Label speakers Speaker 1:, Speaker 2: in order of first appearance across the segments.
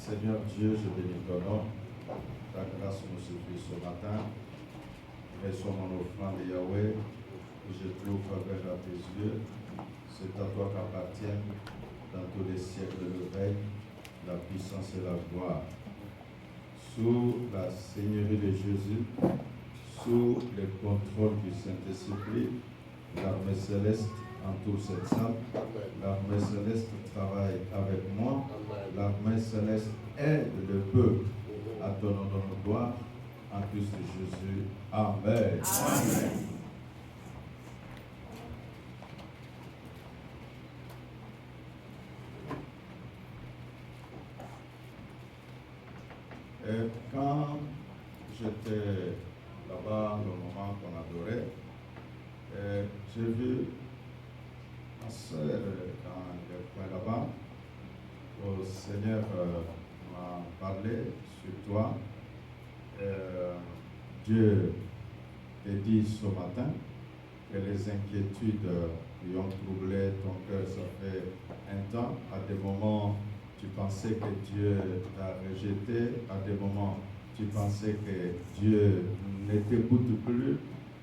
Speaker 1: Seigneur Dieu, je bénis ton nom. Ta grâce nous suffit ce matin. Reçois mon offrande, Yahweh, que je trouve faveur à tes yeux. C'est à toi qu'appartiennent dans tous les siècles le règne, la puissance et la gloire. Sous la Seigneurie de Jésus, sous le contrôle du Saint-Esprit, l'armée céleste entoure cette salle. L'armée céleste travaille avec moi. L'armée céleste aide le peuple à donner notre gloire en Christ Jésus. Amen. Amen. Et quand j'étais là-bas, le moment qu'on adorait, j'ai vu ma soeur dans le coin là-bas. Le Seigneur m'a parlé sur toi. Dieu te dit ce matin que les inquiétudes qui ont troublé ton cœur, ça fait un temps. À des moments, tu pensais que Dieu t'a rejeté. À des moments, tu pensais que Dieu ne t'écoute plus.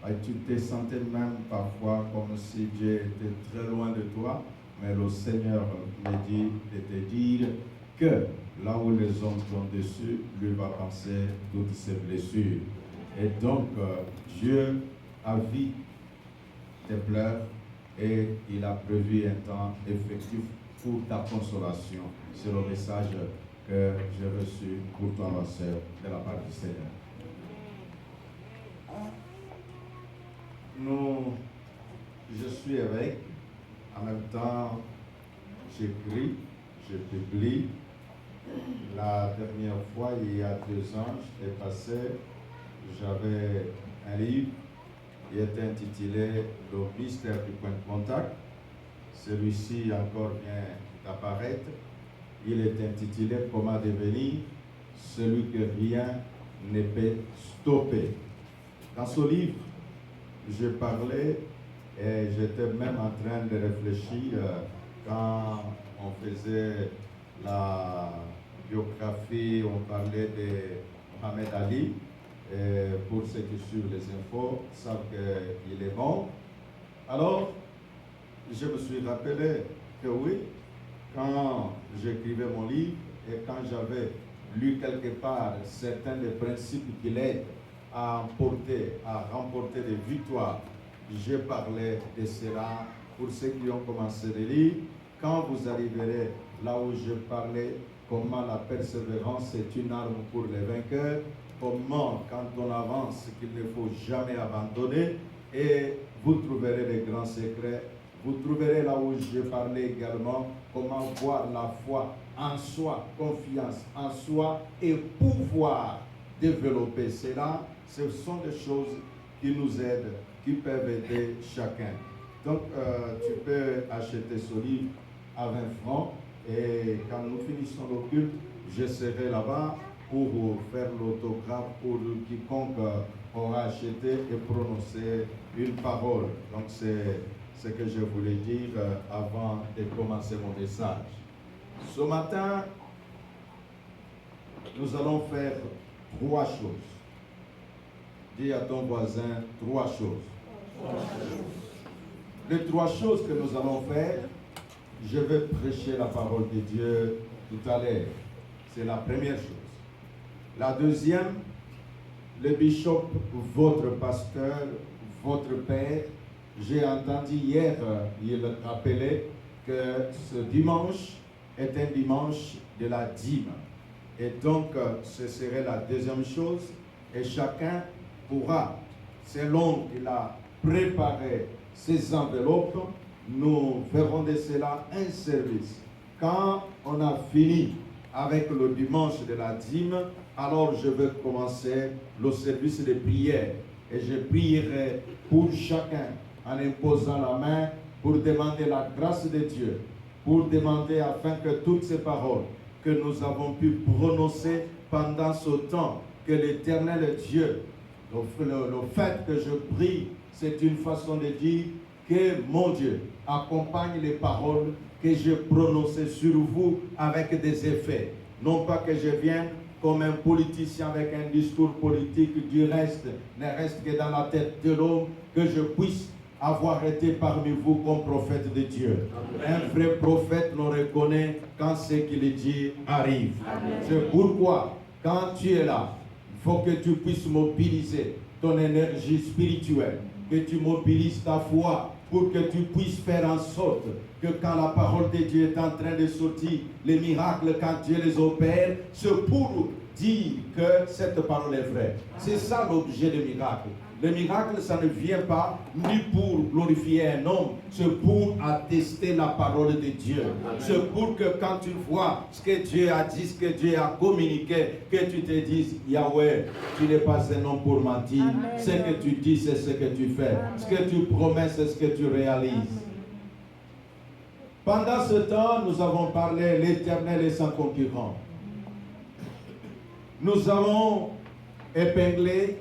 Speaker 1: Et tu te sentais même parfois comme si Dieu était très loin de toi. Mais le Seigneur me dit de te dire que là où les hommes sont déçus, lui va penser toutes ses blessures. Et donc, Dieu a vu tes pleurs et il a prévu un temps effectif pour ta consolation. C'est le message que j'ai reçu pour toi, ma soeur, de la part du Seigneur. Je suis évêque, en même temps, j'écris, je publie. La dernière fois, il y a 2 ans, j'étais passé, j'avais un livre qui était intitulé Le mystère du point de contact. Celui-ci encore vient d'apparaître. Il est intitulé Comment devenir celui que rien ne peut stopper. Dans ce livre, je parlais et j'étais même en train de réfléchir quand on faisait la biographie, on parlait de Mohamed Ali. Et pour ceux qui suivent les infos, savent qu'il est mort. Alors, je me suis rappelé que oui, quand j'écrivais mon livre et quand j'avais lu quelque part certains des principes qu'il aide à remporter des victoires, je parlais de cela pour ceux qui ont commencé à lire. Quand vous arriverez là où je parlais, comment la persévérance est une arme pour les vainqueurs, comment quand on avance qu'il ne faut jamais abandonner, et vous trouverez les grands secrets. Vous trouverez là où je parlais également comment voir la foi en soi, confiance en soi et pouvoir développer cela. Ce sont des choses qui nous aident, qui peuvent aider chacun. Donc, tu peux acheter ce livre à 20 francs et quand nous finissons le culte, je serai là-bas pour faire l'autographe pour quiconque aura acheté et prononcé une parole. Donc, c'est ce que je voulais dire avant de commencer mon message. Ce matin, nous allons faire 3 choses. Dis à ton voisin 3 choses. Les 3 choses que nous allons faire, je vais prêcher la parole de Dieu tout à l'heure. C'est la première chose. La deuxième, le bishop, votre pasteur, votre père, j'ai entendu hier, il rappelait que ce dimanche est un dimanche de la dîme. Et donc, ce serait la deuxième chose. Et chacun pourra, selon qu'il a préparé ses enveloppes, nous ferons de cela un service. Quand on a fini avec le dimanche de la dîme, alors je vais commencer le service de prière. Et je prierai pour chacun en imposant la main pour demander la grâce de Dieu, pour demander afin que toutes ces paroles que nous avons pu prononcer pendant ce temps, que l'Éternel Dieu, le fait que je prie, c'est une façon de dire que mon Dieu accompagne les paroles que j'ai prononcées sur vous avec des effets. Non pas que je vienne comme un politicien avec un discours politique du reste, ne reste que dans la tête de l'homme, que je puisse avoir été parmi vous comme prophète de Dieu. Amen. Un vrai prophète nous reconnaît quand ce qu'il dit arrive. C'est pourquoi, quand tu es là, il faut que tu puisses mobiliser ton énergie spirituelle, que tu mobilises ta foi pour que tu puisses faire en sorte que quand la parole de Dieu est en train de sortir, les miracles, quand Dieu les opère, c'est pour dire que cette parole est vraie. C'est ça l'objet des miracles. Le miracle, ça ne vient pas ni pour glorifier un homme, c'est pour attester la parole de Dieu. C'est pour que quand tu vois ce que Dieu a dit, ce que Dieu a communiqué, que tu te dises, Yahweh, tu n'es pas un homme pour mentir. Amen. Ce que tu dis, c'est ce que tu fais. Amen. Ce que tu promets, c'est ce que tu réalises. Amen. Pendant ce temps, nous avons parlé l'Éternel est sans concurrent. Nous avons épinglé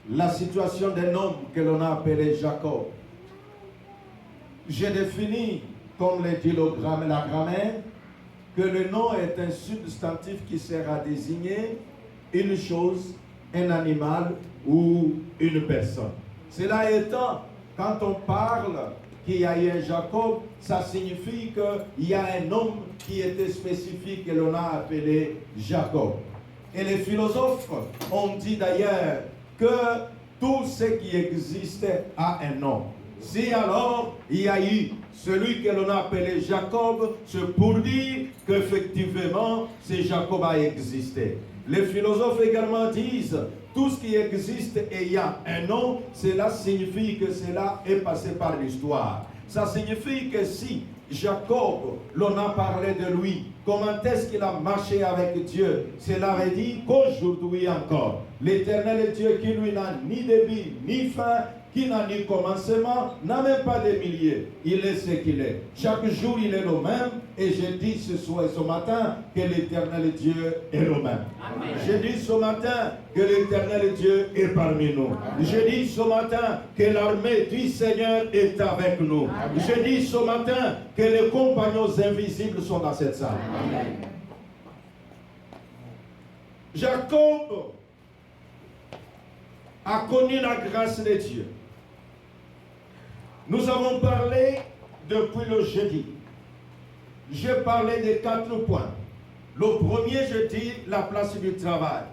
Speaker 1: la situation d'un homme que l'on a appelé Jacob. J'ai défini, comme le dit la grammaire, que le nom est un substantif qui sert à désigner une chose, un animal ou une personne. Cela étant, quand on parle qu'il y a eu un Jacob, ça signifie qu'il y a un homme qui était spécifique que l'on a appelé Jacob. Et les philosophes ont dit d'ailleurs que tout ce qui existe a un nom. Si alors il y a eu celui que l'on a appelé Jacob, c'est pour dire qu'effectivement, ce Jacob a existé. Les philosophes également disent, tout ce qui existe ayant un nom, cela signifie que cela est passé par l'histoire. Ça signifie que si Jacob, l'on a parlé de lui, comment est-ce qu'il a marché avec Dieu, cela veut dire qu'aujourd'hui encore, l'Éternel Dieu qui lui n'a ni début ni fin, qui n'a ni commencement, n'a même pas de milliers. Il est ce qu'il est. Chaque jour, il est le même. Et je dis ce soir et ce matin que l'Éternel Dieu est le même. Amen. Je dis ce matin que l'Éternel Dieu est parmi nous. Amen. Je dis ce matin que l'armée du Seigneur est avec nous. Amen. Je dis ce matin que les compagnons invisibles sont dans cette salle. Amen. Jacob a connu la grâce de Dieu. Nous avons parlé depuis le jeudi. J'ai parlé de 4 points. Le premier, je dis la place du travail.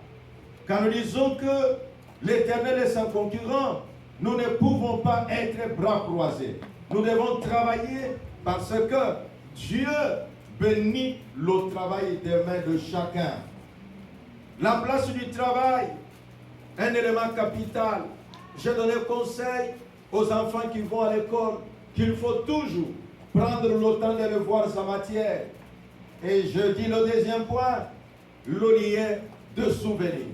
Speaker 1: Quand nous disons que l'Éternel est sans concurrent, nous ne pouvons pas être bras croisés. Nous devons travailler parce que Dieu bénit le travail des mains de chacun. La place du travail, un élément capital. Je donne conseil aux enfants qui vont à l'école qu'il faut toujours prendre le temps de revoir sa matière. Et je dis le deuxième point, le lien de souvenir.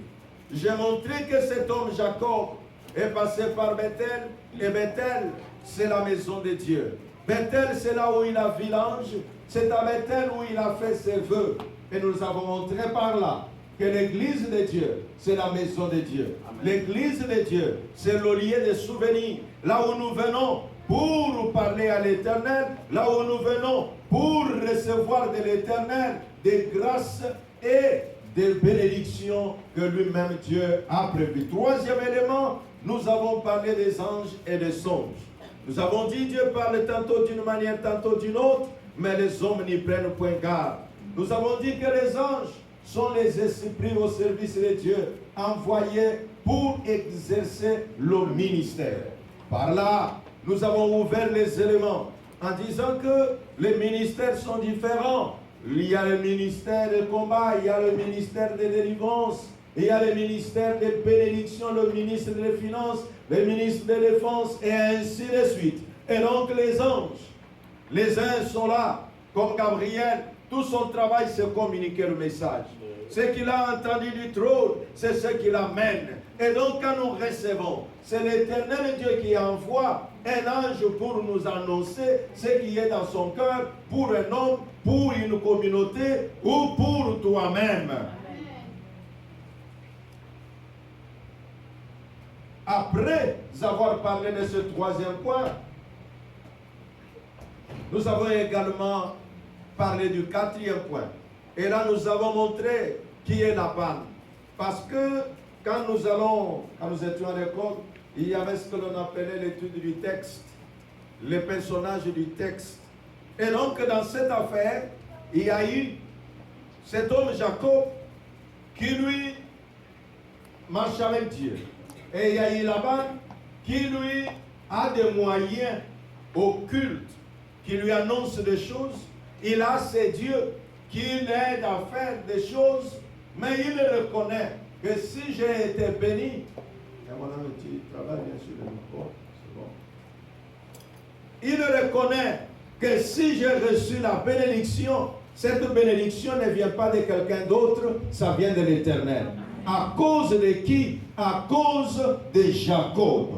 Speaker 1: J'ai montré que cet homme Jacob est passé par Bethel, et Bethel, c'est la maison de Dieu. Bethel, c'est là où il a vu l'ange, c'est à Bethel où il a fait ses vœux. Et nous avons montré par là que l'église de Dieu, c'est la maison de Dieu. L'église de Dieu, c'est le lieu de souvenirs. Là où nous venons pour parler à l'Éternel, là où nous venons pour recevoir de l'Éternel des grâces et des bénédictions que lui-même Dieu a prévues. Troisième élément, nous avons parlé des anges et des songes. Nous avons dit Dieu parle tantôt d'une manière, tantôt d'une autre, mais les hommes n'y prennent point garde. Nous avons dit que les anges sont les esprits au service de Dieu, envoyés pour exercer le ministère. Par là, nous avons ouvert les éléments en disant que les ministères sont différents. Il y a le ministère de combat, il y a le ministère de délivrance, il y a le ministère de bénédiction, le ministre des Finances, le ministre de Défense, et ainsi de suite. Et donc les anges, les uns sont là, comme Gabriel. Tout son travail, c'est communiquer le message. Ce qu'il a entendu du trône, c'est ce qu'il amène. Et donc, quand nous recevons, c'est l'Éternel Dieu qui envoie un ange pour nous annoncer ce qui est dans son cœur, pour un homme, pour une communauté ou pour toi-même. Après avoir parlé de ce troisième point, nous avons également parler du quatrième point. Et là, nous avons montré qui est Laban. Parce que quand nous étions à l'école, il y avait ce que l'on appelait l'étude du texte, les personnages du texte. Et donc, dans cette affaire, il y a eu cet homme Jacob qui, lui, marche avec Dieu. Et il y a eu Laban qui, lui, a des moyens occultes, qui lui annonce des choses. Il a ses dieux qui l'aident à faire des choses, mais il reconnaît que si j'ai été béni, et mon ami, tu travailles bien sur le micro, c'est bon. Il reconnaît que si j'ai reçu la bénédiction, cette bénédiction ne vient pas de quelqu'un d'autre, ça vient de l'Éternel. À cause de qui? À cause de Jacob.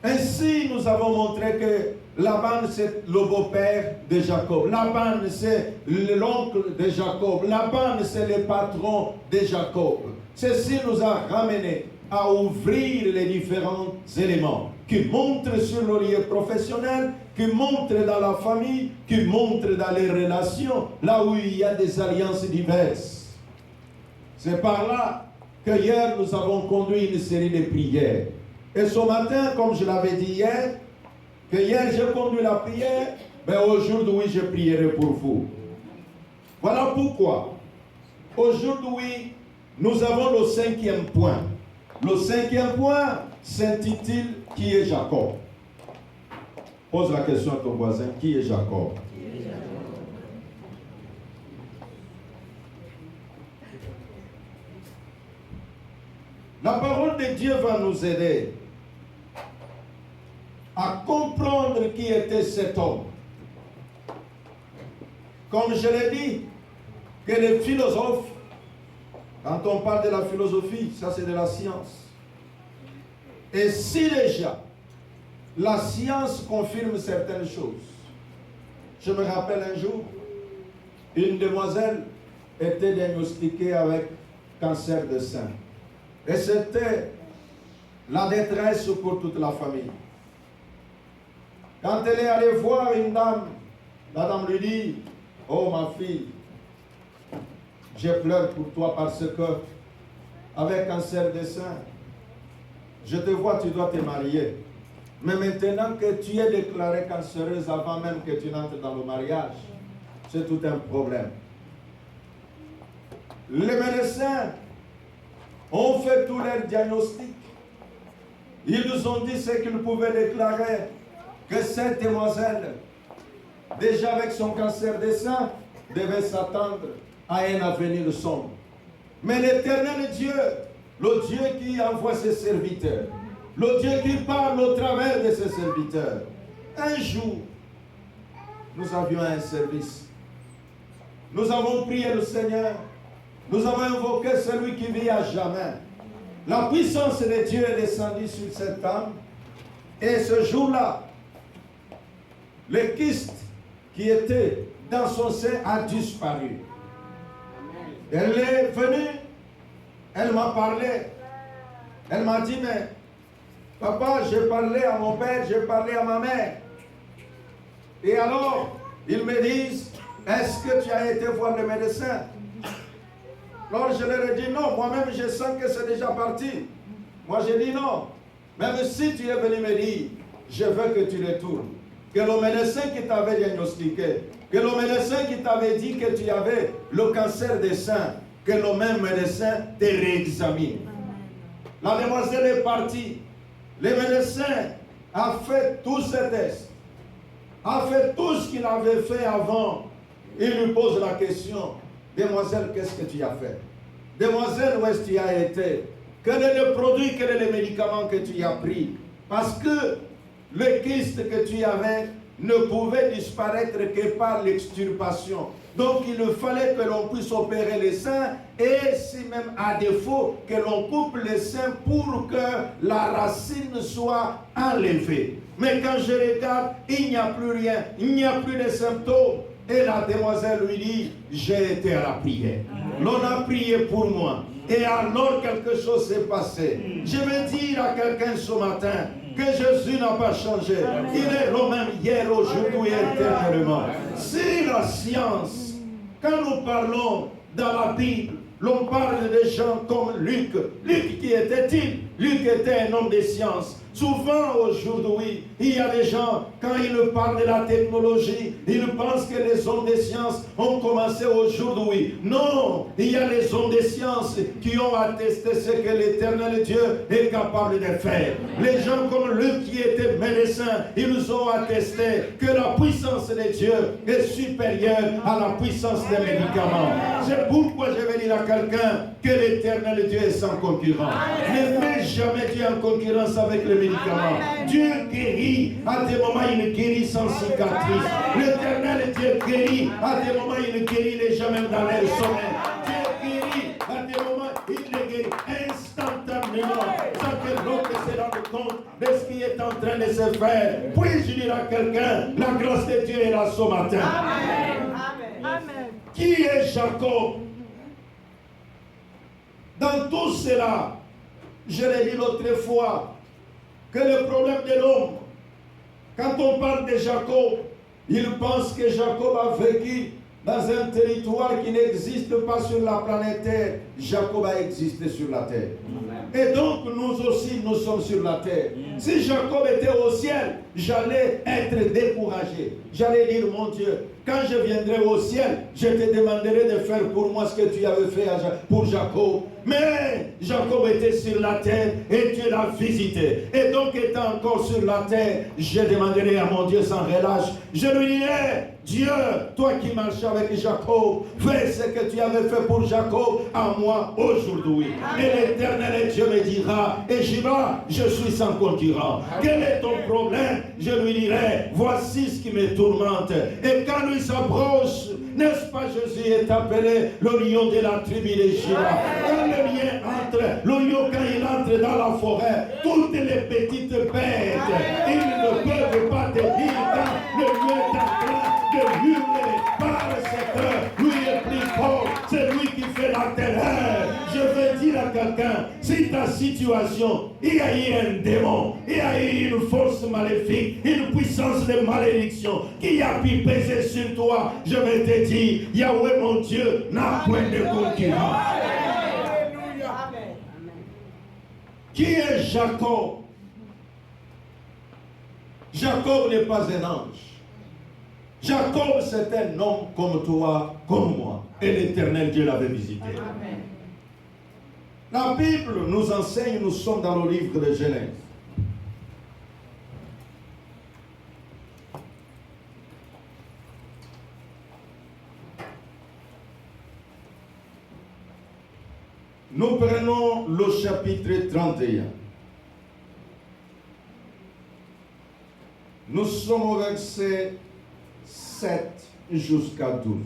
Speaker 1: Ainsi, nous avons montré que Laban, c'est le beau-père de Jacob. Laban, c'est l'oncle de Jacob. Laban, c'est le patron de Jacob. Ceci nous a ramené à ouvrir les différents éléments qui montrent sur le lieu professionnel, qui montrent dans la famille, qui montrent dans les relations, là où il y a des alliances diverses. C'est par là que hier, nous avons conduit une série de prières. Et ce matin, comme je l'avais dit hier, que hier j'ai conduit la prière, mais aujourd'hui je prierai pour vous. Voilà pourquoi, aujourd'hui, nous avons le 5e point. Le 5e point s'intitule « Qui est Jacob ?» Pose la question à ton voisin, qui est Jacob? La parole de Dieu va nous aider à comprendre qui était cet homme. Comme je l'ai dit, que les philosophes, quand on parle de la philosophie, ça c'est de la science. Et si déjà la science confirme certaines choses, je me rappelle un jour, une demoiselle était diagnostiquée avec cancer de sein. Et c'était la détresse pour toute la famille. Quand elle est allée voir une dame, la dame lui dit, « Oh ma fille, je pleure pour toi parce que, avec cancer de sein, je te vois, tu dois te marier. Mais maintenant que tu es déclarée cancéreuse avant même que tu n'entres dans le mariage, c'est tout un problème. » Les médecins ont fait tous leurs diagnostics. Ils nous ont dit ce qu'ils pouvaient déclarer, que cette demoiselle, déjà avec son cancer de sein, devait s'attendre à un avenir sombre. Mais l'Éternel Dieu, le Dieu qui envoie ses serviteurs, le Dieu qui parle au travers de ses serviteurs, un jour, nous avions un service. Nous avons prié le Seigneur. Nous avons invoqué celui qui vit à jamais. La puissance de Dieu est descendue sur cette femme. Et ce jour-là, le kyste qui était dans son sein a disparu. Elle est venue, elle m'a parlé. Elle m'a dit, mais papa, j'ai parlé à mon père, j'ai parlé à ma mère. Et alors, ils me disent, est-ce que tu as été voir le médecin? Alors je leur ai dit non, moi-même je sens que c'est déjà parti. Moi j'ai dit non. Même si tu es venu me dire, je veux que tu retournes. Que le médecin qui t'avait diagnostiqué, que le médecin qui t'avait dit que tu avais le cancer des seins, que le même médecin te réexamine. La demoiselle est partie. Le médecin a fait tous ses tests, a fait tout ce qu'il avait fait avant. Il lui pose la question, demoiselle, qu'est-ce que tu as fait? Demoiselle, où est-ce que tu as été? Quel est le produit, quel est le médicament que tu as pris? Parce que le kyste que tu avais ne pouvait disparaître que par l'extirpation. Donc il fallait que l'on puisse opérer les seins et si même à défaut que l'on coupe les seins pour que la racine soit enlevée. Mais quand je regarde, il n'y a plus rien, il n'y a plus de symptômes. Et la demoiselle lui dit, j'ai été à la prière. L'on a prié pour moi. Et alors quelque chose s'est passé. Je veux dire à quelqu'un ce matin que Jésus n'a pas changé. Il est le même hier, aujourd'hui et éternellement. Si la science quand nous parlons dans la Bible, l'on parle de gens comme Luc. Luc, qui était-il? Luc était un homme de science. Souvent aujourd'hui, il y a des gens, quand ils parlent de la technologie, ils pensent que les hommes de science ont commencé aujourd'hui. Non, il y a les hommes de science qui ont attesté ce que l'Éternel Dieu est capable de faire. Les gens comme Luc qui était médecin, ils ont attesté que la puissance de Dieu est supérieure à la puissance des médicaments. C'est pourquoi je vais dire à quelqu'un que l'Éternel Dieu est sans concurrent. Ne mets jamais Dieu en concurrence avec les médicaments. Dieu guérit, à des moments il guérit sans cicatrice. L'Éternel Dieu guérit, à des moments il guérit les gens même dans leur sommeil. Dieu guérit, à des moments il les guérit instantanément, sans que l'autre se rende compte de ce qui est en train de se faire. Puis-je dire à quelqu'un, la grâce de Dieu est là ce matin.
Speaker 2: Amen. Amen.
Speaker 1: Qui est Jacob? Dans tout cela, je l'ai dit l'autre fois, que le problème de l'homme, quand on parle de Jacob, il pense que Jacob a vécu dans un territoire qui n'existe pas sur la planète Terre. Jacob a existé sur la terre. Et donc nous aussi, nous sommes sur la terre. Si Jacob était au ciel, j'allais être découragé. J'allais dire, mon Dieu, quand je viendrai au ciel, je te demanderai de faire pour moi ce que tu avais fait pour Jacob. Mais Jacob était sur la terre et Dieu l'a visité. Et donc étant encore sur la terre, je demanderai à mon Dieu sans relâche. Je lui dirai, Dieu, toi qui marchais avec Jacob, fais ce que tu avais fait pour Jacob à moi aujourd'hui. Et l'Éternel Dieu me dira, et je suis sans concurrent. Quel est ton problème? Je lui dirai, voici ce qui me tourmente. Et quand lui s'approche, n'est-ce pas, Jésus est appelé le lion de la tribu de Juda. Quand le lion entre, le lion quand il entre dans la forêt, toutes les petites bêtes, ils ne peuvent pas te dire quand le lion est en train de hurler, parce que lui est plus fort, c'est lui qui fait la terreur. Je veux dire à quelqu'un, si ta situation, il y a eu un démon, il y a eu une force maléfique, une puissance de malédiction qui a pu peser sur toi, je vais te dire, Yahweh mon Dieu n'a point de concurrent. Qui est Jacob? Jacob n'est pas un ange. Jacob, c'est un homme comme toi, comme moi. Et l'Éternel Dieu l'avait visité. Amen. La Bible nous enseigne, nous sommes dans le livre de Genèse. Nous prenons le chapitre 31. Nous sommes au verset 7 jusqu'à 12.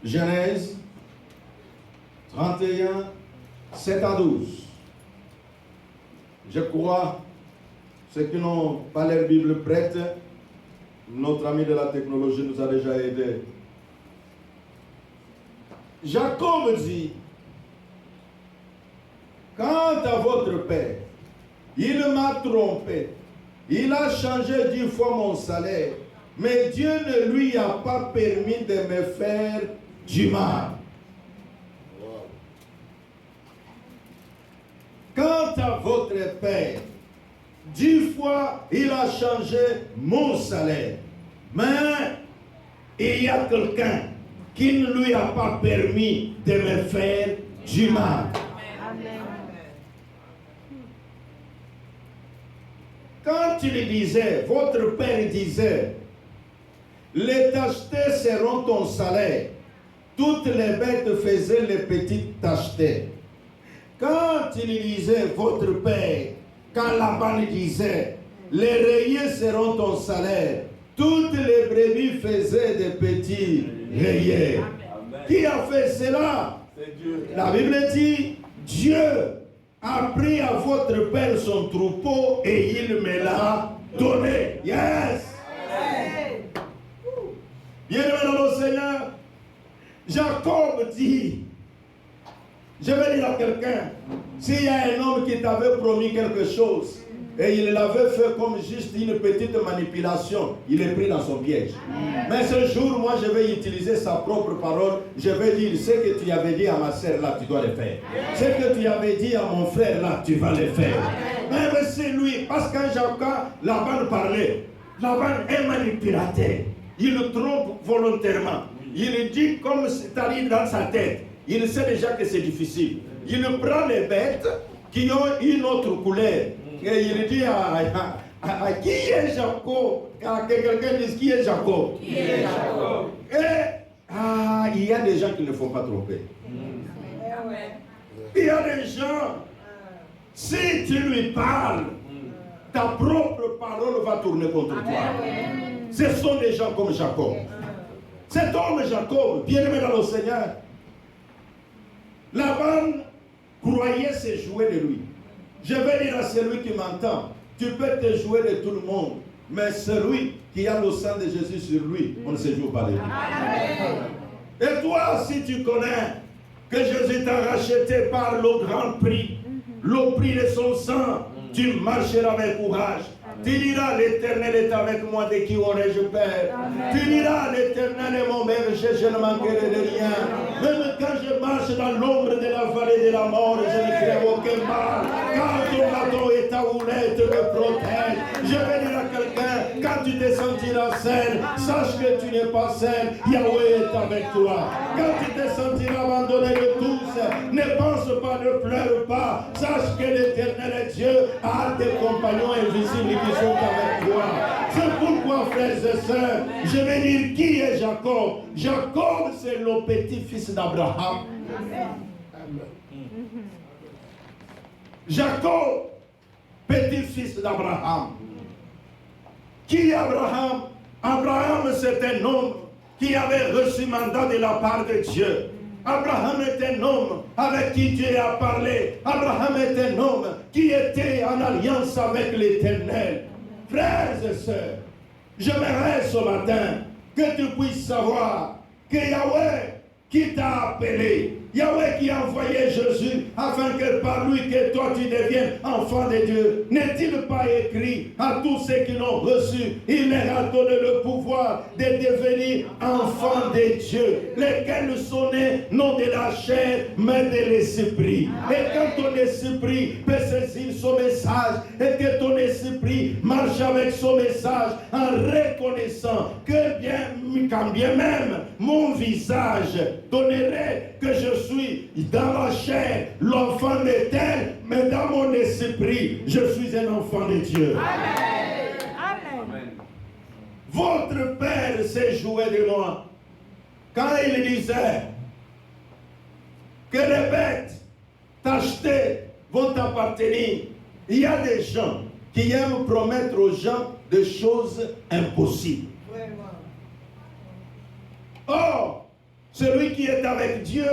Speaker 1: Genèse 31, 7 à 12. Je crois, ceux qui n'ont pas leur Bible prête, notre ami de la technologie nous a déjà aidés. Jacob dit, quant à votre père, il m'a trompé, il a changé 10 fois mon salaire, mais Dieu ne lui a pas permis de me faire du mal. Quant à votre père, 10 fois il a changé mon salaire, mais il y a quelqu'un qui ne lui a pas permis de me faire du mal. Quand il disait, votre père disait, les tachetés seront ton salaire, toutes les bêtes faisaient les petites tachetés. Quand il disait, votre père, quand Laban disait, les rayés seront ton salaire, toutes les brebis faisaient des petits rayés. Qui a fait cela? C'est Dieu. La Bible dit, Dieu a pris à votre père son troupeau et il me l'a donné. Yes! Bien-aimé dans le Seigneur, Jacob dit, je vais dire à quelqu'un, s'il y a un homme qui t'avait promis quelque chose,
Speaker 3: Et il l'avait fait comme juste une petite manipulation. Il est pris dans son piège. Mais ce jour, moi, je vais utiliser sa propre parole. Je vais dire, ce que tu avais dit à ma sœur, là, tu dois le faire. Ce que tu avais dit à mon frère, là, tu vas le faire. Mais c'est lui. Parce que quand Jacob, Laban parlait, Laban est manipulateur. Il le trompe volontairement. Il dit comme c'est-à-dire dans sa tête. Il sait déjà que c'est difficile. Il prend les bêtes qui ont une autre couleur. Et il dit à qui est Jacob? À quelqu'un dise qui est Jacob? Qui est Jacob? Et il y a des gens qui ne font pas tromper. Il y a des gens, si tu lui parles, ta propre parole va tourner contre toi. Ce sont des gens comme Jacob. Cet homme Jacob, bien-aimé dans le Seigneur, Laban croyait se jouer de lui. Je vais dire à celui qui m'entend, tu peux te jouer de tout le monde, mais celui qui a le sang de Jésus sur lui, on ne se joue pas de lui. Et toi, si tu connais que Jésus t'a racheté par le grand prix, le prix de son sang, tu marcheras avec courage. Tu diras, l'Éternel est avec moi, de qui aurais-je peur? Tu diras, l'Éternel est mon berger, je ne manquerai de rien. Même quand je marche dans l'ombre de la vallée de la mort, je ne crains aucun mal. Car ton bâton et ta houlette me protègent. Je vais dire à quelqu'un, quand tu te sentiras seul, sache que tu n'es pas seul. Yahweh est avec toi. Quand tu te sentiras abandonné de tous, ne pense pas, ne pleure pas. Sache que l'Éternel est Dieu, a des compagnons invisibles qui sont avec toi. C'est pourquoi, frères et sœurs, je vais dire qui est Jacob. Jacob, c'est le petit-fils d'Abraham. Jacob, petit-fils d'Abraham. Qui est Abraham? Abraham, c'est un homme qui avait reçu mandat de la part de Dieu. Abraham est un homme avec qui Dieu a parlé. Abraham est un homme qui était en alliance avec l'Éternel. Frères et sœurs, j'aimerais ce matin que tu puisses savoir que Yahweh qui t'a appelé, Yahweh qui a envoyé Jésus afin que par lui que toi tu deviennes enfant de Dieu, n'est-il pas écrit à tous ceux qui l'ont reçu, il leur a donné le pouvoir de devenir enfants de Dieu, lesquels sont nés non de la chair mais de l'esprit. Et quand ton esprit peut saisir son message et que ton esprit marche avec son message en reconnaissant que quand bien même mon visage donnerait que je suis dans la chair l'enfant de tel, mais dans mon esprit, je suis un enfant de Dieu.
Speaker 2: Amen. Amen.
Speaker 3: Votre père s'est joué de moi quand il disait que les bêtes t'achetées vont t'appartenir. Il y a des gens qui aiment promettre aux gens des choses impossibles. Or, celui qui est avec Dieu,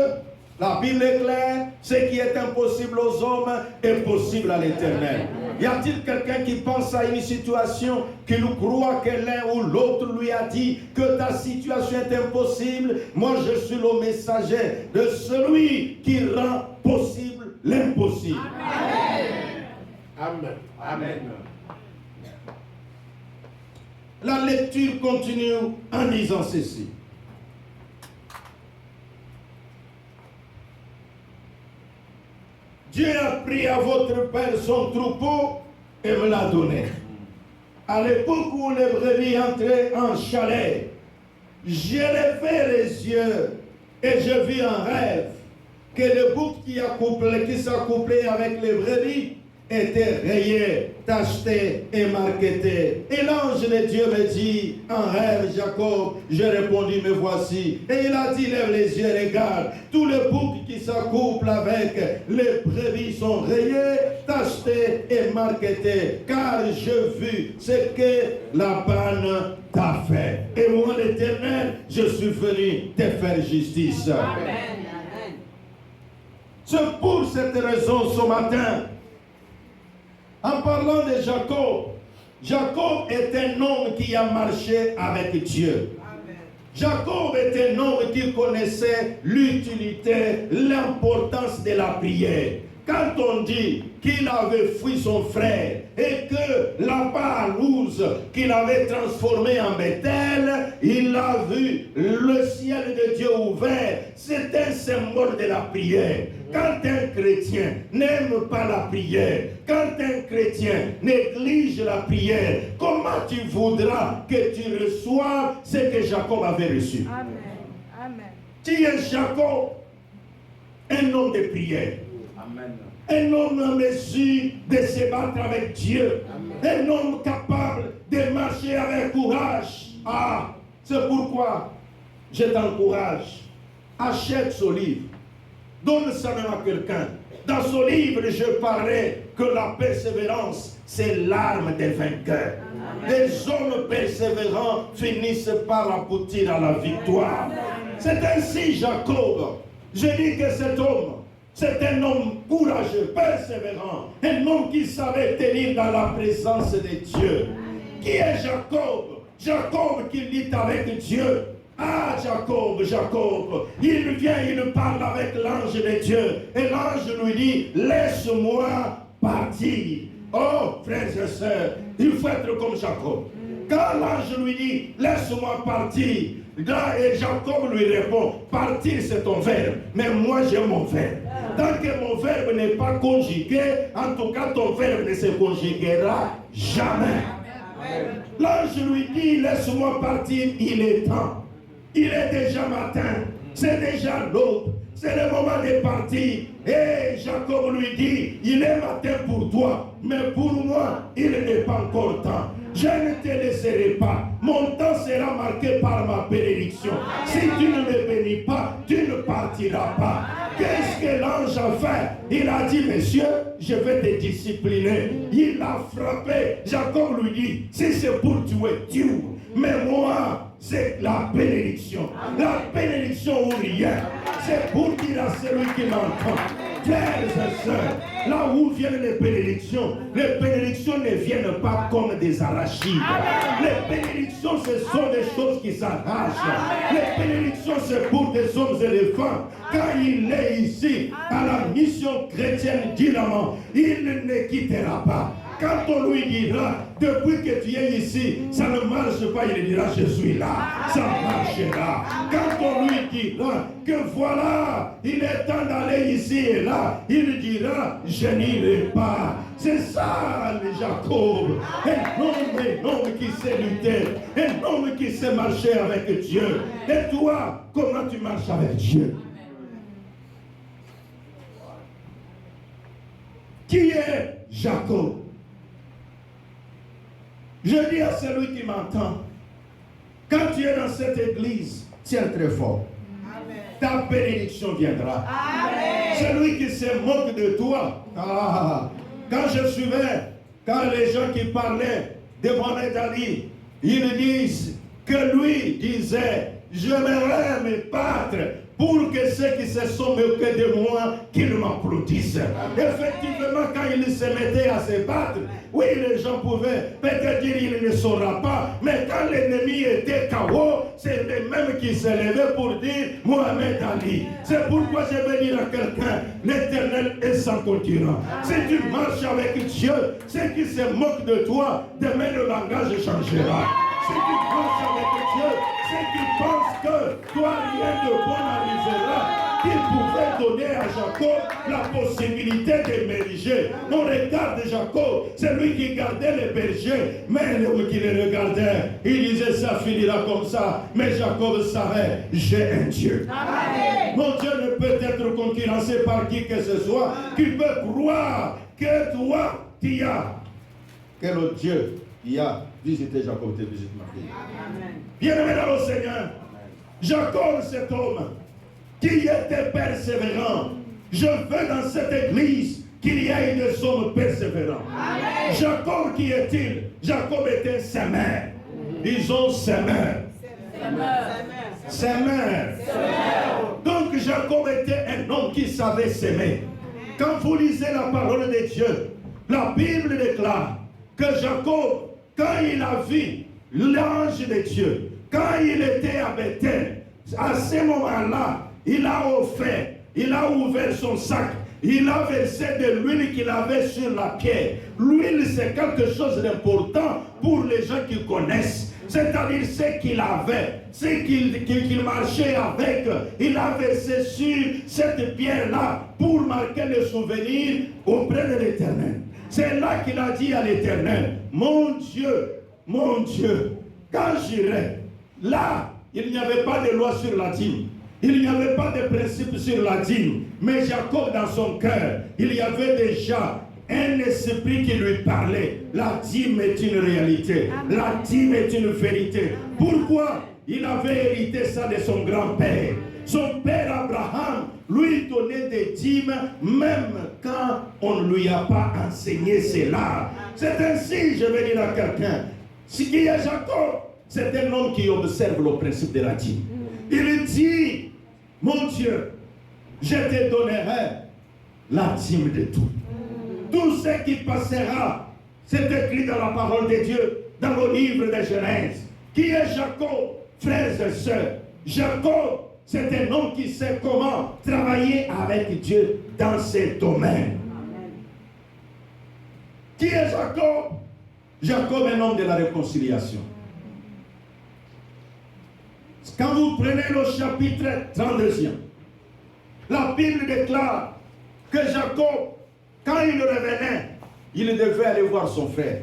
Speaker 3: la Bible est claire, ce qui est impossible aux hommes est possible à l'Éternel. Y a-t-il quelqu'un qui pense à une situation, qu'il croit que l'un ou l'autre lui a dit que ta situation est impossible? Moi, je suis le messager de celui qui rend possible l'impossible.
Speaker 1: Amen. Amen.
Speaker 3: La lecture continue en disant ceci. Dieu a pris à votre père son troupeau et me l'a donné. À l'époque où les brebis entraient en chalet, j'ai levé les yeux et je vis un rêve que le bouc qui s'accouplait avec les brebis était rayé, tacheté et marqueté. Et l'ange de Dieu me dit, en rêve, Jacob, j'ai répondu, me voici. Et il a dit, lève les yeux, regarde, tous les boucs qui s'accouplent avec les brebis sont rayés, tachetés et marquetés, car j'ai vu ce que Laban t'a fait. Et moi, l'Éternel, je suis venu te faire justice. Amen. C'est pour cette raison, ce matin, en parlant de Jacob, Jacob est un homme qui a marché avec Dieu. Amen. Jacob est un homme qui connaissait l'utilité, l'importance de la prière. Quand on dit qu'il avait fui son frère et que la palouse qu'il avait transformée en Bethel, il a vu le ciel de Dieu ouvert. C'est un symbole de la prière. Quand un chrétien n'aime pas la prière, quand un chrétien néglige la prière, comment tu voudras que tu reçoives ce que Jacob avait reçu?
Speaker 2: Amen. Amen.
Speaker 3: Qui est Jacob? Un homme de prière.
Speaker 1: Amen.
Speaker 3: Un homme en mesure de se battre avec Dieu. Amen. Un homme capable de marcher avec courage. Ah, c'est pourquoi je t'encourage. Achète ce livre. Donne ça même à quelqu'un. Dans ce livre, je parlais que la persévérance, c'est l'arme des vainqueurs. Amen. Les hommes persévérants finissent par aboutir à la victoire. Amen. C'est ainsi Jacob. Je dis que cet homme, c'est un homme courageux, persévérant, un homme qui savait tenir dans la présence de Dieu. Qui est Jacob? Jacob qui vit avec Dieu. Ah, Jacob, Jacob, il vient, il parle avec l'ange de Dieu. Et l'ange lui dit, laisse-moi partir. Oh, frères et sœurs, il faut être comme Jacob. Quand l'ange lui dit, laisse-moi partir, là, et Jacob lui répond, partir c'est ton verbe, mais moi j'ai mon verbe. Tant que mon verbe n'est pas conjugué, en tout cas ton verbe ne se conjuguera jamais. L'ange lui dit, laisse-moi partir, il est temps. Il est déjà matin, c'est déjà l'aube, c'est le moment de partir. Et Jacob lui dit, il est matin pour toi, mais pour moi, il n'est pas encore temps. Je ne te laisserai pas. Mon temps sera marqué par ma bénédiction. Si tu ne me bénis pas, tu ne partiras pas. Qu'est-ce que l'ange a fait? Il a dit, monsieur, je vais te discipliner. Il a frappé. Jacob lui dit, si c'est pour tuer, tue. Mais moi, c'est la bénédiction. La bénédiction ou rien. C'est pour dire à celui qui m'entend. Frères et sœurs, là où viennent les bénédictions ne viennent pas comme des arachides. Les bénédictions, ce sont des choses qui s'arrachent. Les bénédictions, c'est pour des hommes et des femmes. Quand il est ici, à la mission chrétienne d'Ilaman, il ne quittera pas. Quand on lui dira, depuis que tu es ici, ça ne marche pas, il dira, je suis là, ça marchera. Quand on lui dira que voilà, il est temps d'aller ici et là, il dira, je n'irai pas. C'est ça, le Jacob. Un homme qui sait lutter, un homme qui sait marcher avec Dieu. Et toi, comment tu marches avec Dieu? Qui est Jacob? Je dis à celui qui m'entend, quand tu es dans cette église, tiens très fort. Amen. Ta bénédiction viendra. Amen. Celui qui se moque de toi, quand je suivais, quand les gens qui parlaient de Mohamed Ali, ils disent que lui disait, je m'aimerais me battre pour que ceux qui se sont moqués de moi, qu'ils m'applaudissent. Effectivement, quand il se mettait à se battre, oui, les gens pouvaient peut-être dire il ne saura pas, mais quand l'ennemi était KO, c'est les mêmes qui se levaient pour dire Mohamed Ali. C'est pourquoi je vais dire à quelqu'un, l'Éternel est sans concurrent. Si tu marches avec Dieu, ceux qui se moquent de toi, demain le langage changera. Si tu marches avec Dieu, ceux qui pensent que toi rien de bon arrivera, qu'il pouvait donner à Jacob la possibilité d'émerger. On regarde Jacob, c'est lui qui gardait les bergers, mais lui qui les regardait, il disait ça finira comme ça. Mais Jacob savait, j'ai un Dieu. Amen. Mon Dieu ne peut être concurrencé par qui que ce soit, qui peut croire que toi, tu as. Quel autre Dieu qui a visité Jacob, te visite ma fille. Bien-aimé dans le Seigneur, Jacob, cet homme qui était persévérant. Je veux dans cette église qu'il y ait des hommes persévérants. Amen. Jacob, qui est-il? Jacob était semeur. Disons semeur. Semeur. Donc Jacob était un homme qui savait s'aimer. Quand vous lisez la parole de Dieu, la Bible déclare que Jacob, quand il a vu l'ange de Dieu, quand il était à Bethel, à ce moment-là, il a offert, il a ouvert son sac il a versé de l'huile qu'il avait sur la pierre. L'huile, c'est quelque chose d'important pour les gens qui connaissent. C'est-à-dire ce qu'il avait, ce qu'il marchait avec, il a versé sur cette pierre-là pour marquer le souvenir auprès de l'Éternel. C'est là qu'il a dit à l'Éternel, mon Dieu, quand j'irai, là, il n'y avait pas de loi sur la dîme. Il n'y avait pas de principe sur la dîme. Mais Jacob, dans son cœur, il y avait déjà un esprit qui lui parlait. La dîme est une réalité. Amen. La dîme est une vérité. Amen. Pourquoi? Il avait hérité ça de son grand-père. Son père Abraham lui donnait des dîmes même quand on ne lui a pas enseigné cela. C'est ainsi, je vais dire à quelqu'un, si qui est Jacob, c'est un homme qui observe le principe de la dîme. Il dit, mon Dieu, je te donnerai la dîme de tout. Tout ce qui passera, c'est écrit dans la parole de Dieu, dans le livre de Genèse. Qui est Jacob, frères et sœurs? Jacob, c'est un homme qui sait comment travailler avec Dieu dans ses domaines. Amen. Qui est Jacob? Jacob est un homme de la réconciliation. Quand vous prenez le chapitre 32e, la Bible déclare que Jacob, quand il revenait, il devait aller voir son frère.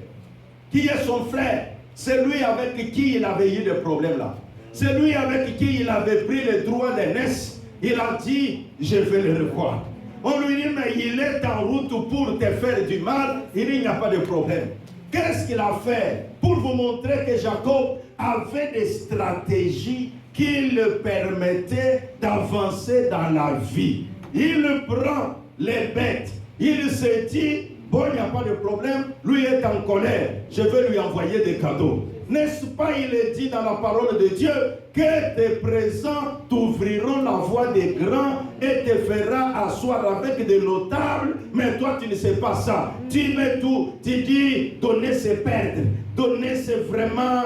Speaker 3: Qui est son frère? C'est lui avec qui il avait eu des problèmes là. C'est lui avec qui il avait pris le droit d'aînesse. Il a dit, je vais le revoir. On lui dit, mais il est en route pour te faire du mal. Il n'y a pas de problème. Qu'est-ce qu'il a fait? Pour vous montrer que Jacob avait des stratégies qui le permettaient d'avancer dans la vie. Il prend les bêtes. Il se dit, bon, il n'y a pas de problème. Lui est en colère. Je vais lui envoyer des cadeaux. N'est-ce pas, il est dit dans la parole de Dieu que tes présents t'ouvriront la voie des grands et te fera asseoir avec des notables, mais toi tu ne sais pas ça. Tu mets tout, tu dis donner c'est perdre, donner c'est vraiment...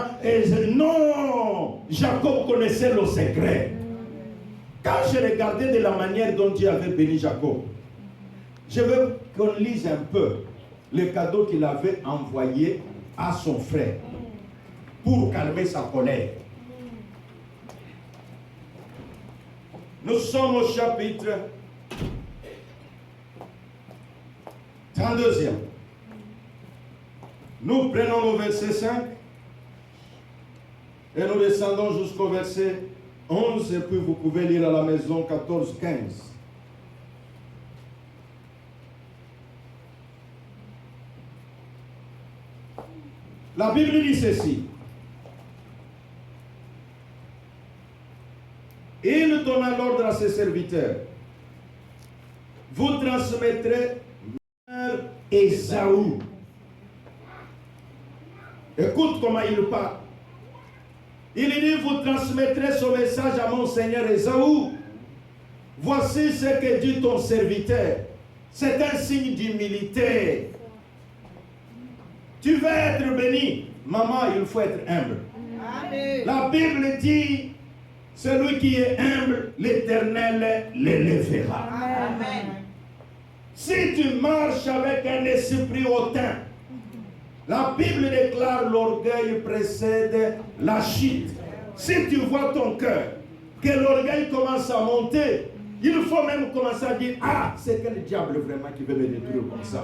Speaker 3: Non, Jacob connaissait le secret. Quand je regardais de la manière dont Dieu avait béni Jacob, je veux qu'on lise un peu le cadeau qu'il avait envoyé à son frère pour calmer sa colère. Nous sommes au chapitre 32e. Nous prenons le verset 5 et nous descendons jusqu'au verset 11 et puis vous pouvez lire à la maison 14-15. La Bible dit ceci. Il donna l'ordre à ses serviteurs. Vous transmettrez Ésaü. Écoute comment il parle. Il dit, vous transmettrez ce message à mon Seigneur Ésaü. Voici ce que dit ton serviteur. C'est un signe d'humilité. Tu veux être béni. Maman, il faut être humble. Amen. La Bible dit, celui qui est humble, l'Éternel l'élèvera. Amen. Si tu marches avec un esprit hautain, la Bible déclare l'orgueil précède la chute. Si tu vois ton cœur, que l'orgueil commence à monter, il faut même commencer à dire, ah, c'est quel diable vraiment qui veut me détruire comme ça.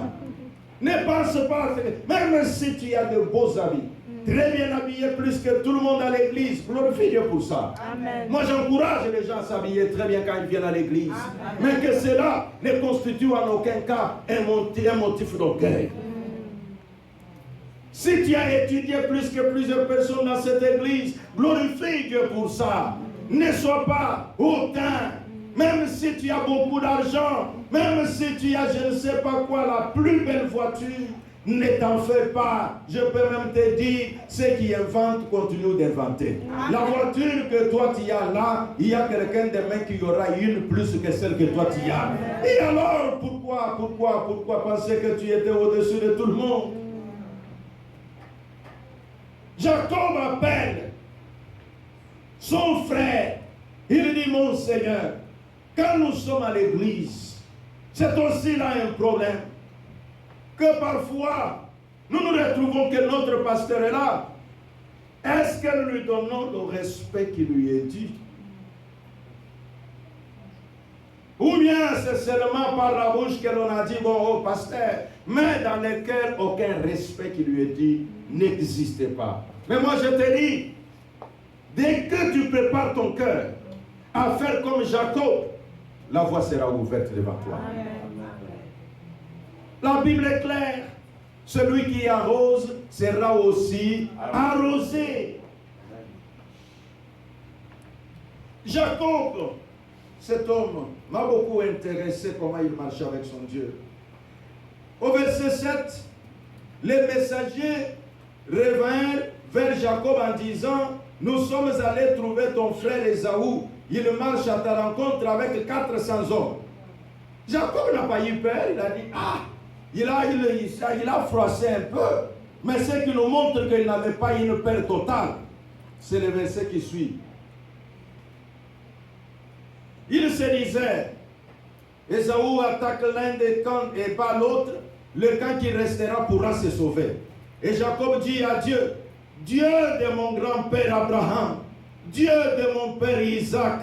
Speaker 3: Ne pense pas, même si tu as de beaux habits, très bien habillé plus que tout le monde à l'église, glorifie Dieu pour ça. Amen. Moi j'encourage les gens à s'habiller très bien quand ils viennent à l'église. Mais que cela ne constitue en aucun cas un motif d'orgueil. Si tu as étudié plus que plusieurs personnes dans cette église, glorifie Dieu pour ça. Ne sois pas hautain. Même si tu as beaucoup d'argent, même si tu as je ne sais pas quoi, la plus belle voiture, ne t'en fais pas. Je peux même te dire, ceux qui inventent continuent d'inventer. La voiture que toi tu as là, il y a quelqu'un demain qui aura une plus que celle que toi tu as. Et alors, pourquoi penser que tu étais au-dessus de tout le monde? Jacob appelle son frère. Il dit, mon Seigneur, quand nous sommes à l'église, C'est aussi là un problème. Que parfois, nous nous retrouvons que notre pasteur est là. Est-ce que nous lui donnons le respect qui lui est dû? Ou bien c'est seulement par la bouche que l'on a dit, bon, oh pasteur, mais dans le cœur, aucun respect qui lui est dit n'existait pas. Mais moi je te dis, dès que tu prépares ton cœur à faire comme Jacob, la voie sera ouverte devant toi. La Bible est claire. Celui qui arrose sera aussi arrosé. Jacob, cet homme, m'a beaucoup intéressé comment il marchait avec son Dieu. Au verset 7, les messagers revinrent vers Jacob en disant, nous sommes allés trouver ton frère Ésaü. Il marche à ta rencontre avec 400 hommes. Jacob n'a pas eu peur, il a dit, ah, il a froissé un peu, mais ce qui nous montre qu'il n'avait pas une peur totale, c'est le verset qui suit. Il se disait, Ésaü attaque l'un des camps et pas l'autre, le camp qui restera pourra se sauver. Et Jacob dit à Dieu, Dieu de mon grand-père Abraham, Dieu de mon père Isaac,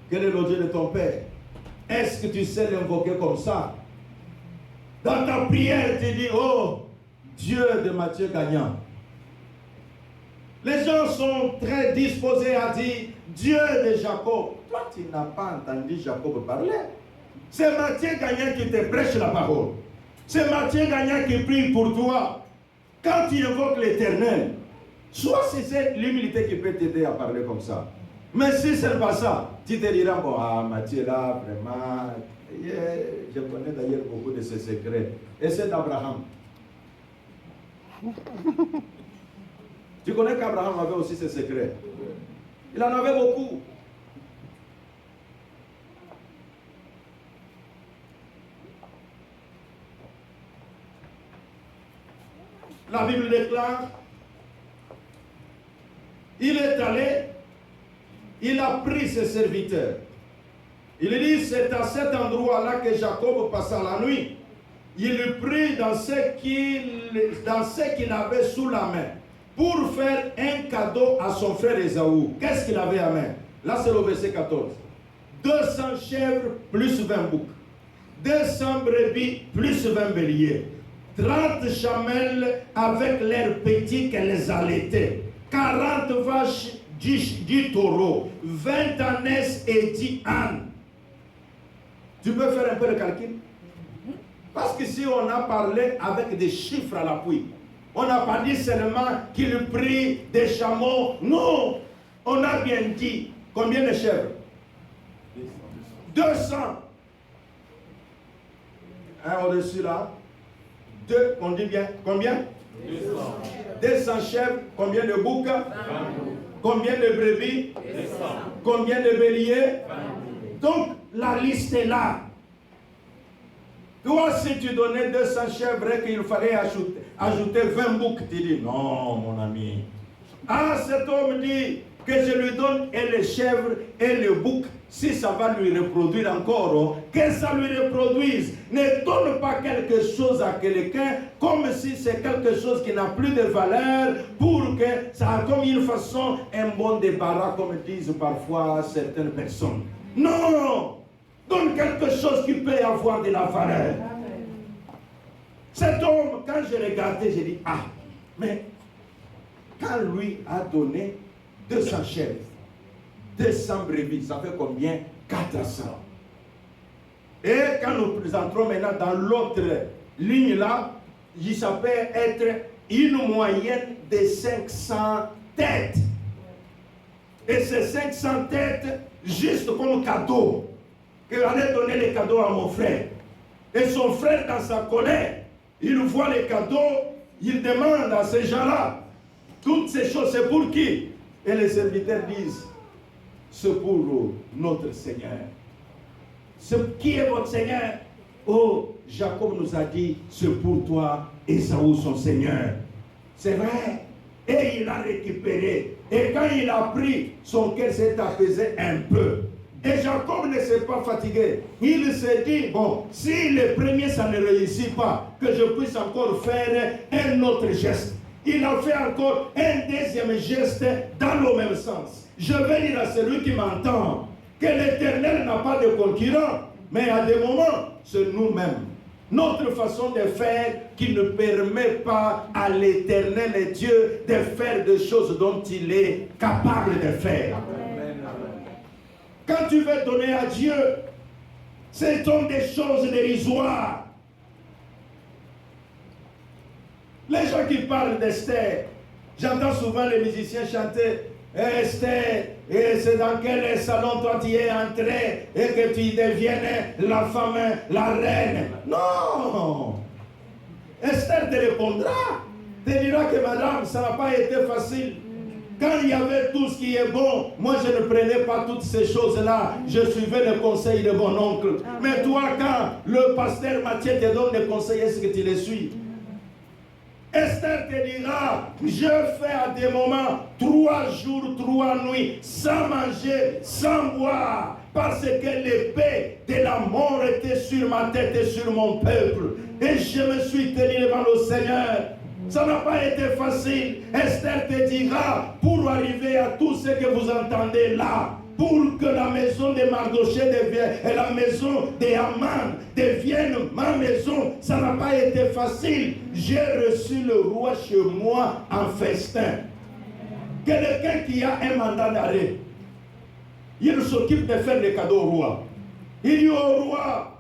Speaker 3: quel est le Dieu de ton père? Est-ce que tu sais l'invoquer comme ça? Dans ta prière, tu dis, oh, Dieu de Matthieu Gagnant. Les gens sont très disposés à dire, Dieu de Jacob. Toi, tu n'as pas entendu Jacob parler. C'est Matthieu Gagnant qui te prêche la parole. C'est Matthieu Gagnant qui prie pour toi. Quand tu invoques l'Éternel, soit si c'est l'humilité qui peut t'aider à parler comme ça. Mais si ce n'est pas ça, tu te diras, bon, ah, Matthieu là, vraiment, je connais d'ailleurs beaucoup de ses secrets. Et c'est d'Abraham. Tu connais qu'Abraham avait aussi ses secrets. Il en avait beaucoup. La Bible déclare, il est allé, il a pris ses serviteurs. Il dit, c'est à cet endroit-là que Jacob passa la nuit. Il prit dans ce qu'il avait sous la main pour faire un cadeau à son frère Ésaü. Qu'est-ce qu'il avait à main? Là, c'est le verset 14. 200 chèvres plus 20 boucs. 200 brebis plus 20 béliers. 30 chamelles avec leurs petits qu'elles allaitaient. 40 vaches, 10 taureaux. 20 ânesses et 10 ânes. Tu peux faire un peu le calcul? Parce que si on a parlé avec des chiffres à l'appui, on n'a pas dit seulement qu'il prit des chameaux. Non, on a bien dit combien de chèvres? 200. Un au-dessus là. 2, on dit bien combien? 200 chèvres. Combien de boucs? Combien de brebis? 200. Combien de béliers? 20. Donc la liste est là. Toi, si tu donnais 200 chèvres et qu'il fallait ajouter 20 boucs, tu dis non, mon ami. Ah, cet homme dit que je lui donne et les chèvres et les boucs, si ça va lui reproduire encore, que ça lui reproduise. Ne donne pas quelque chose à quelqu'un comme si c'est quelque chose qui n'a plus de valeur pour que ça a comme une façon, un bon débarras, comme disent parfois certaines personnes. Non! Donne quelque chose qui peut avoir de la valeur. Cet homme, quand je regardais, j'ai dit, ah, mais quand lui a donné 200 chèvres, 200 brebis, ça fait combien? 400. Et quand nous entrons maintenant dans l'autre ligne là, ça peut être une moyenne de 500 têtes. Et ces 500 têtes, juste comme cadeau, qu'il allait donner les cadeaux à mon frère. Et son frère, dans sa colère, il voit les cadeaux, il demande à ces gens-là, toutes ces choses, c'est pour qui? Et les serviteurs disent, c'est pour notre Seigneur. Qui est votre Seigneur? Oh, Jacob nous a dit, c'est pour toi, Ésaü son Seigneur. C'est vrai. Et il a récupéré. Et quand il a pris, son cœur s'est apaisé un peu. Et Jacob ne s'est pas fatigué. Il s'est dit, bon, si le premier ça ne réussit pas, que je puisse encore faire un autre geste. Il a fait encore un deuxième geste dans le même sens. Je vais dire à celui qui m'entend que l'Éternel n'a pas de concurrent, mais à des moments, c'est nous-mêmes. Notre façon de faire qui ne permet pas à l'Éternel Dieu de faire des choses dont il est capable de faire. Quand tu veux donner à Dieu, ce sont des choses dérisoires. Les gens qui parlent d'Esther, j'entends souvent les musiciens chanter Esther, et c'est dans quel salon toi tu es entré et que tu deviennes la femme, la reine. Non! Esther te répondra, te dira que madame, ça n'a pas été facile. Quand il y avait tout ce qui est bon, moi je ne prenais pas toutes ces choses-là. Je suivais le conseil de mon oncle. Mais toi, quand le pasteur Mathieu te donne des conseils, est-ce que tu les suis? Esther te dira, je fais à des moments 3 jours, 3 nuits, sans manger, sans boire, parce que l'épée de la mort était sur ma tête et sur mon peuple. Et je me suis tenu devant le Seigneur. Ça n'a pas été facile. Esther te dira, pour arriver à tout ce que vous entendez là, pour que la maison de Mardoché devienne, et la maison de Haman devienne ma maison, ça n'a pas été facile. J'ai reçu le roi chez moi en festin. Quelqu'un qui a un mandat d'arrêt, il s'occupe de faire des cadeaux au roi. Il dit au roi,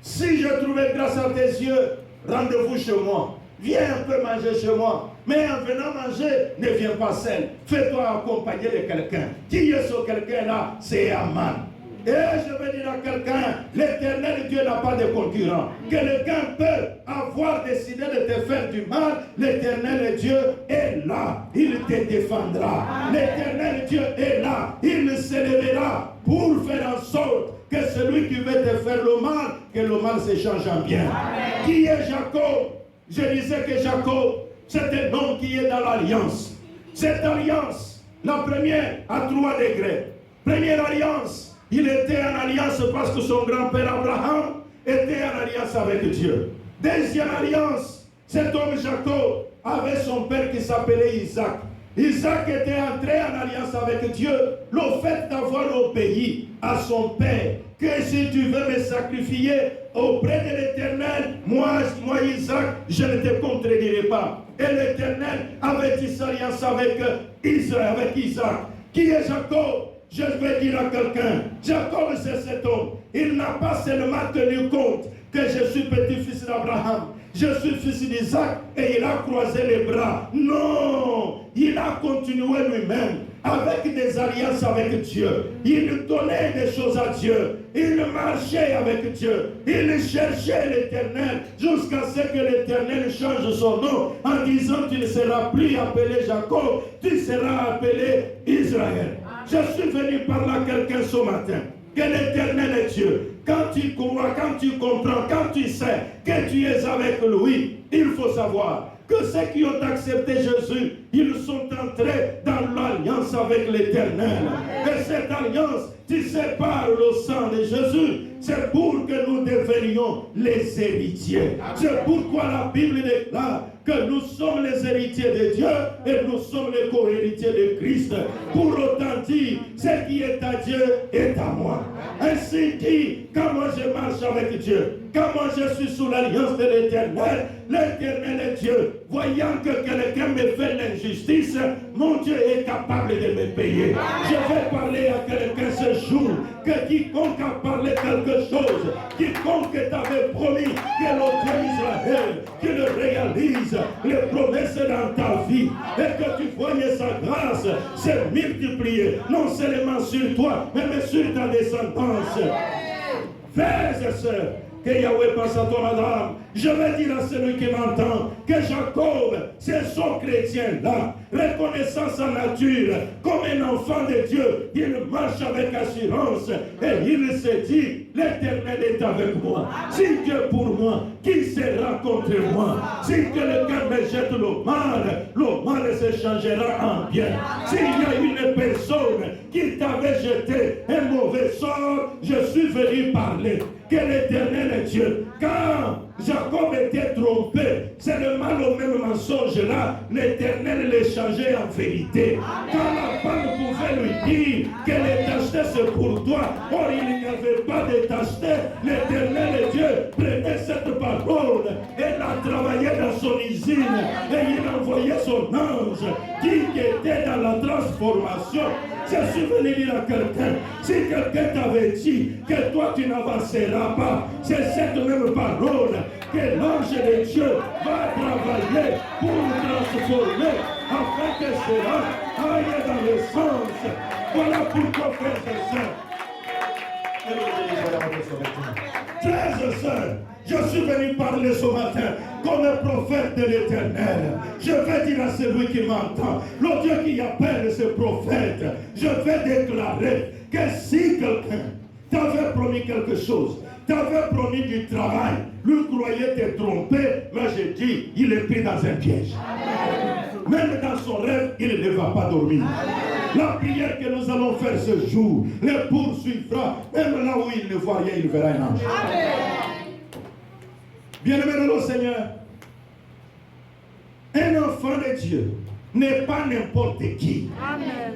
Speaker 3: si je trouvais grâce à tes yeux, rendez-vous chez moi. Viens un peu manger chez moi. Mais en venant manger, ne viens pas seul. Fais-toi accompagner de quelqu'un. Qui est ce quelqu'un-là? C'est Haman. Et je vais dire à quelqu'un, l'Éternel Dieu n'a pas de concurrent. Quelqu'un peut avoir décidé de te faire du mal. L'Éternel Dieu est là. Il te défendra. L'Éternel Dieu est là. Il se lèvera pour faire en sorte que celui qui veut te faire le mal, que le mal se change en bien. Amen. Qui est Jacob? Je disais que Jacob, c'est un homme qui est dans l'alliance. Cette alliance, la première, à 3 degrés. Première alliance, il était en alliance parce que son grand-père Abraham était en alliance avec Dieu. Deuxième alliance, cet homme Jacob avait son père qui s'appelait Isaac. Isaac était entré en alliance avec Dieu. Le fait d'avoir obéi à son père, que si tu veux me sacrifier auprès de l'Éternel, moi Isaac, je ne te contredirai pas. Et l'Éternel avait tissé alliance avec Israël, avec Isaac. Qui est Jacob? Je vais dire à quelqu'un, Jacob c'est cet homme. Il n'a pas seulement tenu compte que je suis petit-fils d'Abraham, je suis fils d'Isaac, et il a croisé les bras. Non, il a continué lui-même avec des alliances avec Dieu. Il donnait des choses à Dieu. Il marchait avec Dieu. Il cherchait l'Éternel jusqu'à ce que l'Éternel change son nom en disant tu ne seras plus appelé Jacob, tu seras appelé Israël. Je suis venu parler à quelqu'un ce matin. Que l'Éternel est Dieu. Quand tu crois, quand tu comprends, quand tu sais que tu es avec lui, il faut savoir que ceux qui ont accepté Jésus, ils sont entrés dans l'alliance avec l'Éternel. Et cette alliance, tu sépares le sang de Jésus. C'est pour que nous devenions les héritiers. C'est pourquoi la Bible déclare que nous sommes les héritiers de Dieu et nous sommes les co-héritiers de Christ. Pour autant dire, ce qui est à Dieu est à moi. Ainsi dit, quand moi je marche avec Dieu, quand moi je suis sous l'alliance de l'Éternel, l'Éternel est Dieu. Voyant que quelqu'un me fait l'injustice, mon Dieu est capable de me payer. Je vais parler à quelqu'un ce jour, que quiconque a parlé quelque chose, quiconque t'avait promis que le Dieu d'Israël, qu'il réalise les promesses dans ta vie, et que tu voyais sa grâce se multiplier, non seulement sur toi, mais sur ta descendance. Frères et sœurs, que Yahweh passe à toi, madame. Je vais dire à celui qui m'entend que Jacob, c'est son chrétien-là, reconnaissant sa nature comme un enfant de Dieu. Il marche avec assurance et il se dit, l'Éternel est avec moi. Si Dieu est pour moi, qui sera contre moi? Si quelqu'un me jette le mal se changera en bien. S'il y a une personne qui t'avait jeté un mauvais sort, je suis venu parler que l'Éternel est Dieu. Quand Jacob était trompé, c'est le mal au même mensonge là, l'Éternel les changeait en vérité. Quand la femme pouvait lui dire que les tachetés c'est pour toi, or il n'y avait pas de tachetés, l'Éternel est Dieu prenait cette parole et la travaillait dans son usine et il envoyait son ange qui était dans la transformation. Je suis venu dire à quelqu'un, si quelqu'un t'avait dit que toi tu n'avanceras pas, c'est cette même parole que l'ange de Dieu va travailler pour transformer afin que cela aille dans le sens. Voilà pourquoi, frères et sœurs, frères et sœurs, je suis venu parler ce matin comme un prophète de l'Éternel. Je vais dire à celui qui m'entend, le Dieu qui appelle ce prophète, je vais déclarer que si quelqu'un t'avait promis quelque chose, t'avait promis du travail, lui croyait te tromper, mais je dis, il est pris dans un piège. Même dans son rêve, il ne va pas dormir. La prière que nous allons faire ce jour le poursuivra. Même là où il ne voit rien, il verra un ange. Bien-aimé de le Seigneur, un enfant de Dieu n'est pas n'importe qui.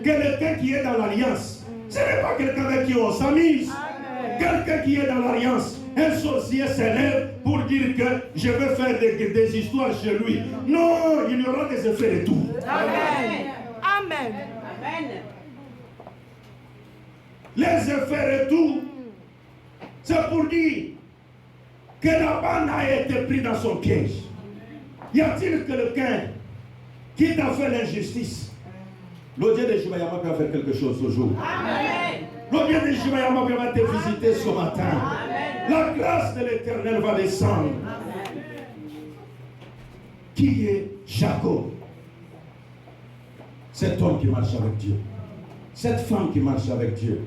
Speaker 3: Quelqu'un qui est dans l'alliance, ce n'est pas quelqu'un avec qui on s'amuse. Quelqu'un qui est dans l'alliance, un sorcier s'élève pour dire que je vais faire des histoires chez lui. Non, il y aura des effets de tout.
Speaker 2: Amen. Amen. Amen.
Speaker 3: Les effets de tout, c'est pour dire que Laban a été pris dans son piège. Y a-t-il quelqu'un qui t'a fait l'injustice? Le Dieu de Jimayama peut faire quelque chose ce jour. Amen. Le Dieu de Jimayama va te visiter ce matin. Amen. La grâce de l'Éternel va descendre. Amen. Qui est Jacob? Cet homme qui marche avec Dieu. Cette femme qui marche avec Dieu.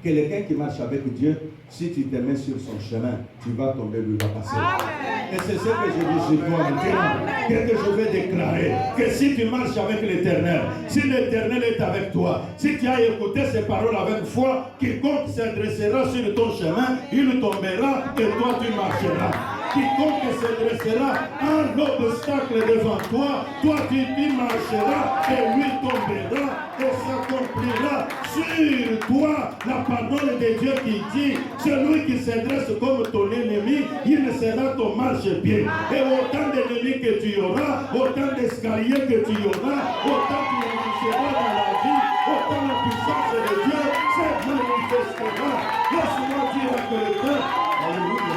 Speaker 3: Quelqu'un qui marche avec Dieu, si tu te mets sur son chemin, tu vas tomber, lui va passer. Amen. Et c'est ce que je dis sur toi maintenant. Que je vais déclarer que si tu marches avec l'Éternel, si l'Éternel est avec toi, si tu as écouté ces paroles avec foi, quiconque s'adressera sur ton chemin, il tombera et toi tu marcheras. Quiconque se dressera un obstacle devant toi, toi tu marcheras et lui tombera et s'accomplira sur toi la parole de Dieu qui dit, celui qui se dresse comme ton ennemi, il sera ton marchepied. Et autant d'ennemis que tu auras, autant d'escaliers que tu auras, autant tu avanceras dans la vie, autant la puissance de Dieu se manifestera. Laisse-moi dire à quelqu'un, alléluia,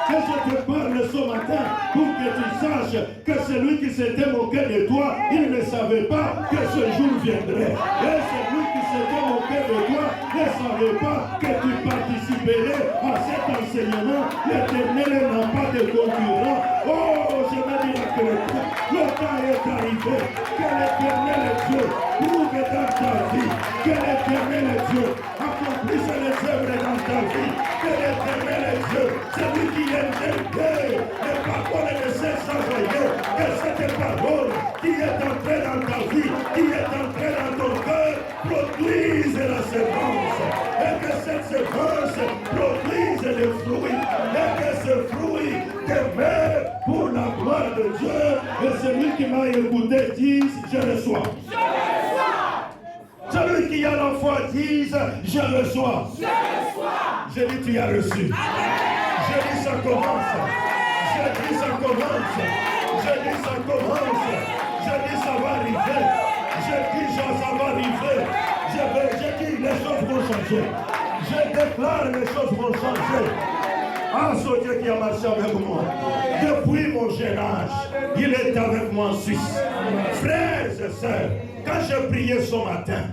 Speaker 3: que je te parle ce matin pour que tu saches que celui qui s'était moqué de toi, il ne savait pas que ce jour viendrait. Et celui qui s'était moqué de toi ne savait pas que tu participerais à cet enseignement. L'Éternel n'a pas de concurrent. Oh, je vais dire à quelqu'un, le temps est arrivé. Que l'Éternel est Dieu prouve dans ta vie. Que l'Éternel est Dieu accomplisse les œuvres dans ta vie. Que l'Éternel est Dieu, celui qui est Dieu, les paroles ne cessent d'envoyer. Que cette parole qui est entrée dans ta vie, qui est entrée dans ton cœur, produise la sémence. Et que cette sémence produise des fruits. Et que ce fruit demeure pour la gloire de Dieu. Et celui qui m'a écouté dise, je reçois. Je reçois. Celui qui a la foi dise, je reçois. Je reçois. Je dis, tu as reçu. Je dis, ça commence. Je dis, ça commence. Je dis, ça commence. Je dis, ça va arriver. Je dis, ça va arriver. Je dis, les choses vont changer. Je déclare, les choses vont changer. Ah, ce Dieu qui a marché avec moi. Depuis mon jeune âge, il est avec moi en Suisse. Frères et sœurs, quand je priais ce matin,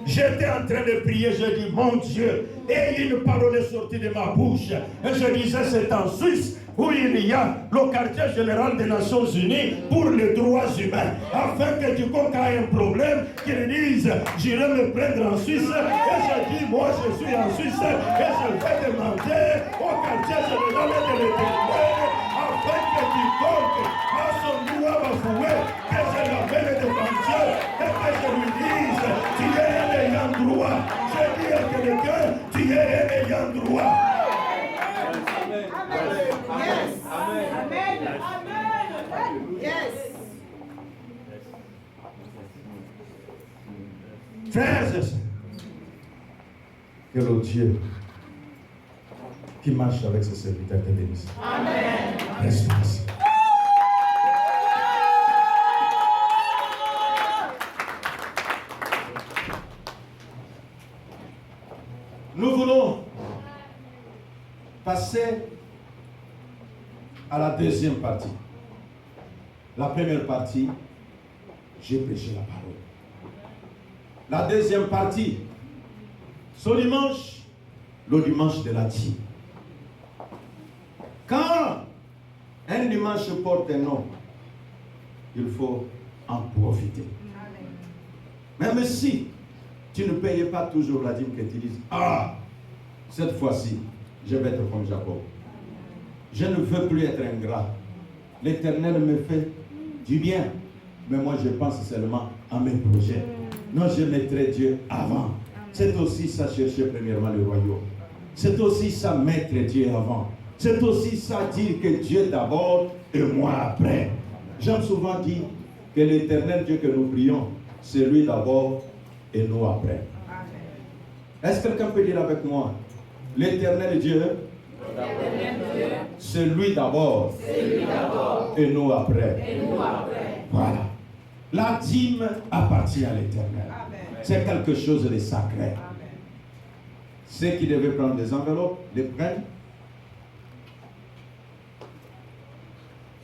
Speaker 3: j'étais en train de prier, je dis, mon Dieu, et une parole est sortie de ma bouche. Et je disais, c'est en Suisse où il y a le quartier général des Nations Unies pour les droits humains, afin que quiconque a un problème, qu'il dise, j'irai me prendre en Suisse, et je dis, moi je suis en Suisse, et je vais demander au quartier général de l'Éternel, afin que quiconque a son droit bafoué, que je l'appelle devant Dieu, et que je lui dise, tu es un ayant droit. Je dis à quelqu'un, tu es un ayant droit.
Speaker 2: Yes. Amen. Yes.
Speaker 3: Frères et sœurs, que le Dieu qui marche avec ses serviteurs te bénisse. Amen. Restez ici. Nous voulons passer à la deuxième partie. La première partie, j'ai prêché la parole. La deuxième partie, ce dimanche, le dimanche de la dîme. Quand un dimanche porte un nom, il faut en profiter. Même si tu ne payes pas toujours la dîme que tu dises, ah, cette fois-ci, je vais être comme Jacob. Je ne veux plus être ingrat. L'Éternel me fait du bien. Mais moi, je pense seulement à mes projets. Non, je mettrai Dieu avant. C'est aussi ça, chercher premièrement le royaume. C'est aussi ça, mettre Dieu avant. C'est aussi ça, dire que Dieu d'abord et moi après. J'aime souvent dire que l'Éternel Dieu que nous prions, c'est lui d'abord et nous après. Est-ce que quelqu'un peut dire avec moi? L'Éternel Dieu, c'est lui d'abord et nous après. Voilà. La dîme appartient à l'Éternel. C'est quelque chose de sacré. Ceux qui devaient prendre des enveloppes, les prennent.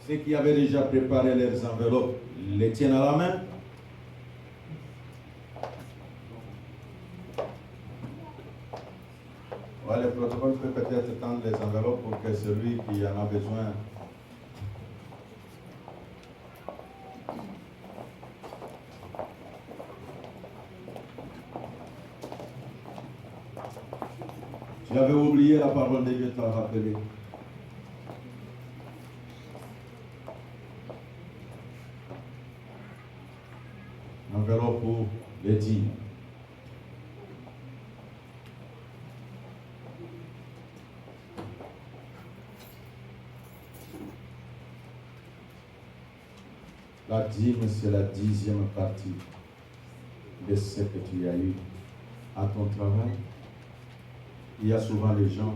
Speaker 3: Ceux qui avaient déjà préparé leurs enveloppes, les tiennent à la main. Ouais, le protocole peut peut-être tendre les enveloppes pour que celui qui en a besoin. Tu avais oublié la parole de Dieu, t'as rappelé. Enveloppe pour les dîmes. La dîme, c'est la 10e partie de ce que tu as eu à ton travail. Il y a souvent les gens,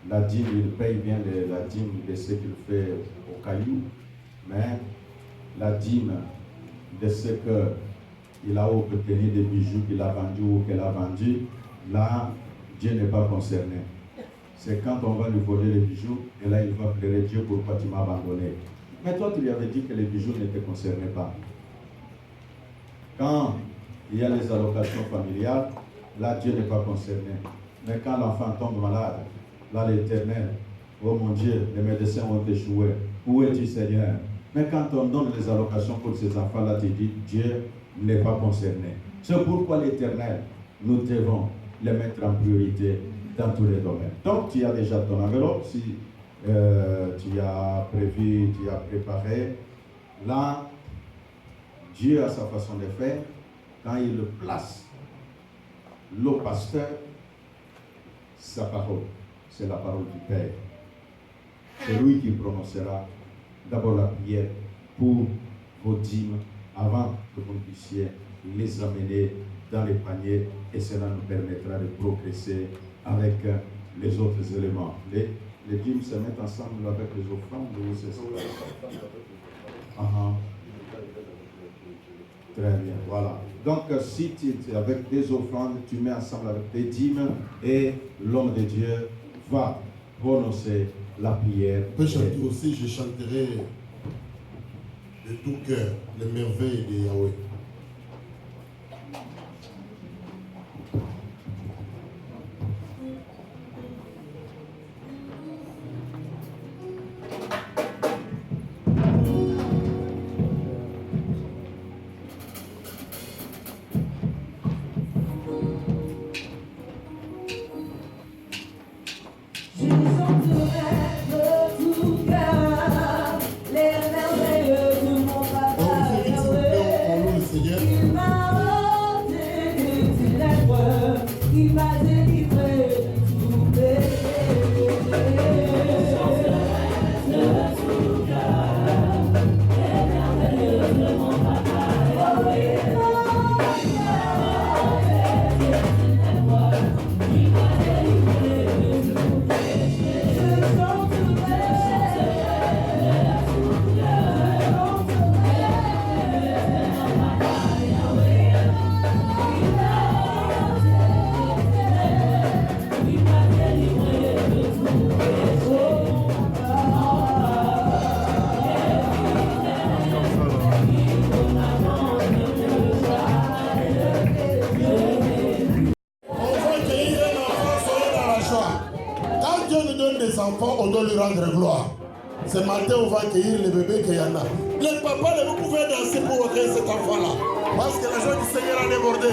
Speaker 3: la dîme, ils payent bien la dîme de ce qu'il fait au caillou, mais la dîme de ce qu'il a obtenu des bijoux qu'il a vendus ou qu'elle a vendus, là, Dieu n'est pas concerné. C'est quand on va lui voler les bijoux, et là, il va pleurer Dieu, pourquoi tu m'as abandonné. Mais toi, tu lui avais dit que les bijoux ne te concernaient pas. Quand il y a les allocations familiales, là, Dieu n'est pas concerné. Mais quand l'enfant tombe malade, là, l'Éternel, oh mon Dieu, les médecins ont échoué. Où es-tu, Seigneur? Mais quand on donne les allocations pour ces enfants-là, tu dis, Dieu n'est pas concerné. C'est pourquoi l'Éternel, nous devons les mettre en priorité dans tous les domaines. Donc, tu as déjà ton enveloppe. Si tu as prévu, tu as préparé. Là, Dieu a sa façon de faire. Quand il place le pasteur, sa parole, c'est la parole du Père. C'est lui qui prononcera d'abord la prière pour vos dîmes avant que vous puissiez les amener dans les paniers, et cela nous permettra de progresser avec les autres éléments. Les dîmes se mettent ensemble avec les offrandes, ou c'est ça? Très bien, voilà. Donc, si tu es avec des offrandes, tu mets ensemble avec des dîmes, et l'homme de Dieu va prononcer la prière.
Speaker 4: On peut chanter aussi, je chanterai de tout cœur les merveilles de Yahweh. enfant, on doit lui rendre gloire. Ce matin, on va accueillir le bébé qu'il y en a. Les papas, vous pouvez danser pour accueillir cet enfant-là. Parce que la joie du Seigneur a débordé.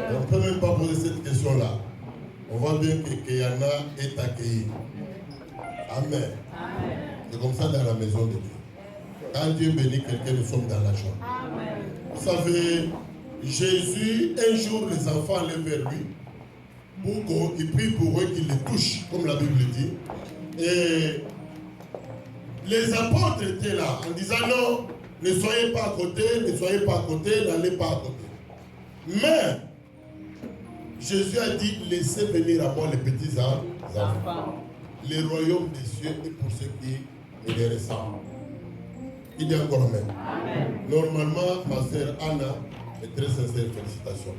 Speaker 4: On ne peut même pas poser cette question-là. On voit bien que Keyana est accueilli. Amen. C'est comme ça dans la maison de Dieu. Quand Dieu bénit quelqu'un, nous sommes dans la joie. Vous savez, Jésus, un jour, les enfants allaient vers lui pour qu'il prie pour eux, qu'il les touche, comme la Bible dit. Et les apôtres étaient là en disant non, ne soyez pas à côté, ne soyez pas à côté, n'allez pas à côté. Mais Jésus a dit, laissez venir à moi les petits enfants. Le royaume des cieux est pour ceux qui les ressemblent. Il dit encore amen. Normalement, ma sœur Anna est très sincère, félicitations.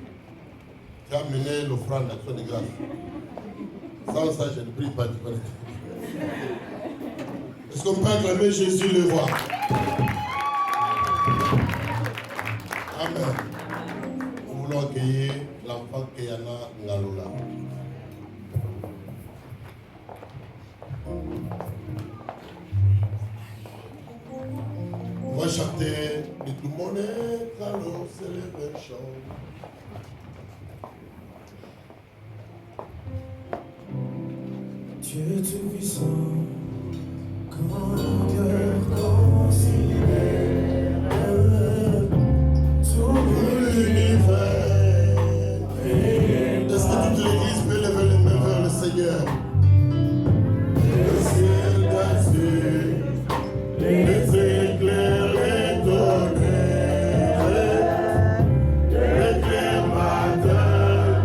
Speaker 4: Tu as amené l'offrande d'action de grâce. Sans ça, je ne prie pas, tu connais. Est-ce qu'on peut acclamer Jésus le roi? Amen. Nous voulons accueillir l'enfant Keyana Ngalola. On va chanter de tout mon être, alors c'est le même chant.
Speaker 5: Dieu tout-puissant, grandeur considère tout l'univers.
Speaker 4: Est-ce que toute l'église peut lever les mains vers le Seigneur?
Speaker 5: Le ciel d'azur, les éclairs, les tonnerres, l'éclair matin,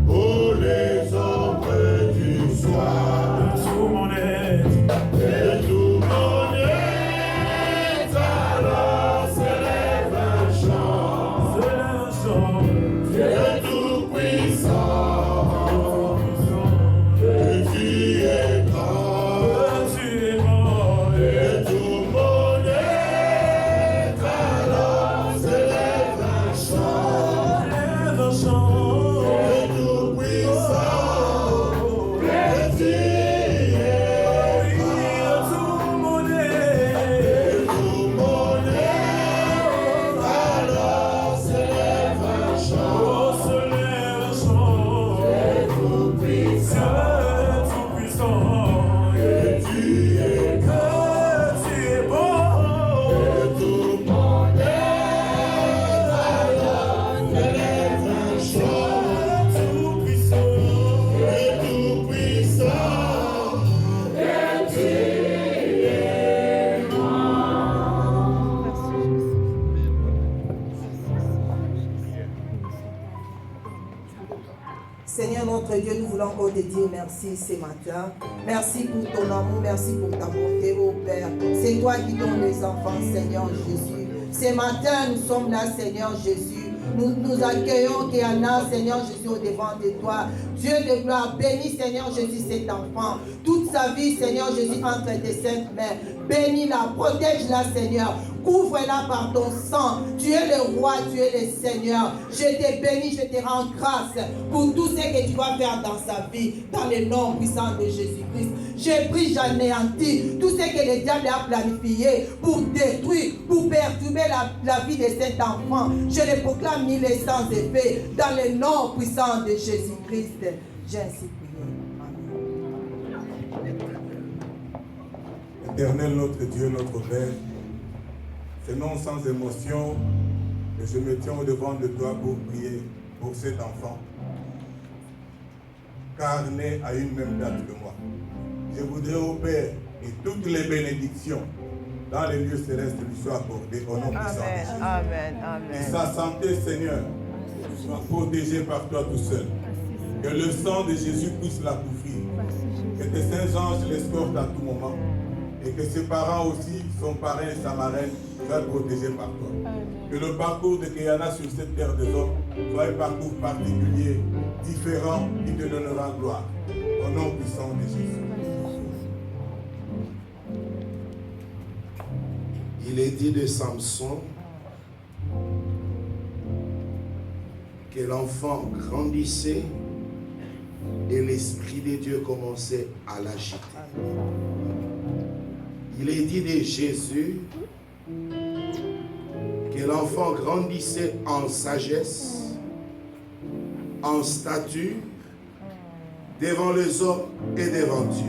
Speaker 5: oh les ombres du soir. Tout mon être.
Speaker 2: voulons encore te dire merci ce matin. Merci pour ton amour, merci pour ta bonté, oh Père. C'est toi qui donnes les enfants, Seigneur Jésus. Ce matin, nous sommes là, Seigneur Jésus. Nous accueillons Kéana, Seigneur Jésus, au devant de toi. Dieu de gloire, bénis, Seigneur Jésus, cet enfant. Toute sa vie, Seigneur Jésus, entre tes saintes mains. Bénis-la, protège-la, Seigneur. Couvre-la par ton sang. Tu es le roi, tu es le Seigneur. Je te bénis, je te rends grâce pour tout ce que tu vas faire dans sa vie, dans le nom puissant de Jésus-Christ. Je prie, j'anéantis tout ce que le diable a planifié pour détruire, pour perturber la vie de cet enfant. Je le proclame nul et sans effet dans le nom puissant de Jésus-Christ. J'ai ainsi prié. Amen.
Speaker 5: Éternel notre Dieu, notre Père, c'est non sans émotion que je me tiens au devant de toi pour prier pour cet enfant, car né à une même date que moi. Je voudrais au Père et toutes les bénédictions dans les lieux célestes lui soient accordées au nom puissant de Jésus.
Speaker 2: Amen. Amen.
Speaker 5: Et sa santé, Seigneur, soit protégée par toi tout seul. Que le sang de Jésus puisse la couvrir. Que tes saints anges l'escortent à tout moment. Et que ses parents aussi, son parrain et sa marraine, soient protégés par toi. Que le parcours de Kéana sur cette terre des hommes soit un parcours particulier, différent, qui te donnera gloire. Au nom puissant de Jésus.
Speaker 4: Il est dit de Samson que l'enfant grandissait et l'Esprit de Dieu commençait à l'agiter. Il est dit de Jésus que l'enfant grandissait en sagesse, en stature, devant les hommes et devant Dieu.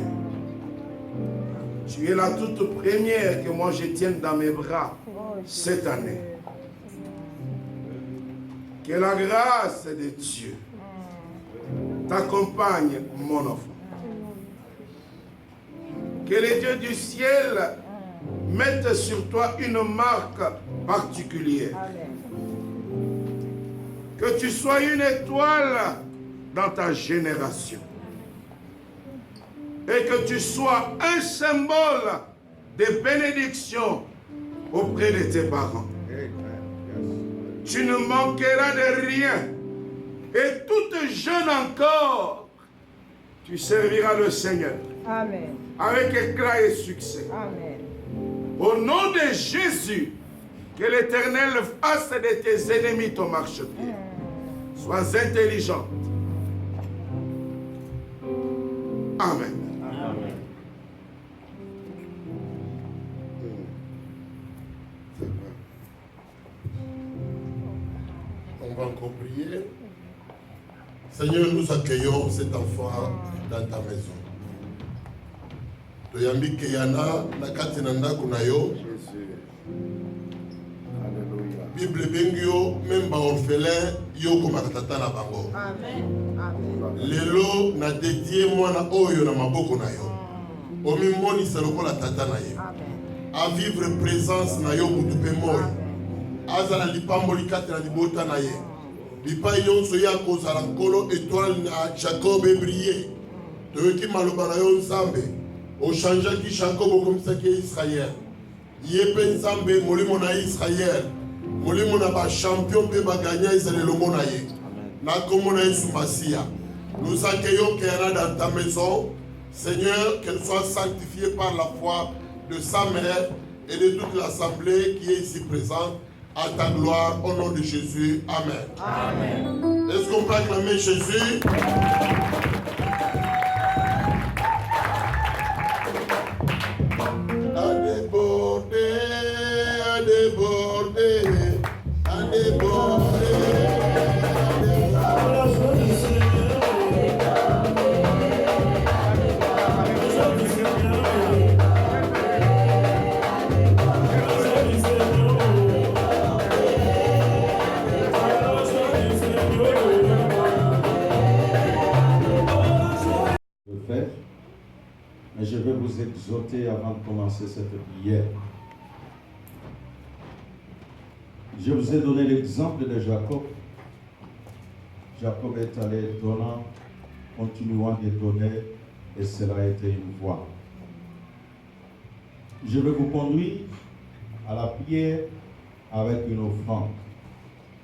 Speaker 4: Tu es la toute première que moi je tienne dans mes bras cette année. Que la grâce de Dieu t'accompagne, mon enfant. Que les dieux du ciel mettent sur toi une marque particulière. Que tu sois une étoile dans ta génération. Et que tu sois un symbole de bénédiction auprès de tes parents. Tu ne manqueras de rien. Et toute jeune encore, tu serviras le Seigneur.
Speaker 2: Amen.
Speaker 4: Avec éclat et succès.
Speaker 2: Amen.
Speaker 4: Au nom de Jésus, que l'Éternel fasse de tes ennemis ton marchepied. Sois intelligente. Amen.
Speaker 6: On va encore prier. Seigneur, nous accueillons cet enfant dans ta maison. Toyambi Kéana, nakati nanda kunayo. Bible bengio, même ba orphelin, yo komakatata na bango.
Speaker 2: Amen. Amen.
Speaker 6: Lelo na dédié mwana oyo na maboko na yo. Omi moni lokola tata na ye.
Speaker 2: Amen.
Speaker 6: À vivre présence na yo mutu pe moi. Azala lipamboli kati na libota na ye. Lipa yonso ya kozala nkolo étoile na Jacob briller. Toyoki maloba na yo Nzambe. Ochangeaki Jacob okomisaki Israël. Ye pe Nzambe molimo na Israël. Molimo na ba champion pe ba gagner ezali lomo na ye. Na kombo na Yesu Masia. Nous accueillons Kéana dans ta maison. Seigneur, qu'elle soit sanctifiée par la foi de sa mère et de toute l'assemblée qui est ici présente. À ta gloire, au nom de Jésus. Amen. Amen. Est-ce qu'on peut acclamer Jésus? À déborder, à déborder, à déborder.
Speaker 1: Mais je vais vous exhorter avant de commencer cette prière. Je vous ai donné l'exemple de Jacob. Jacob est allé donnant continuant de donner, et cela a été une voie. Je vais vous conduire à la prière avec une offrande.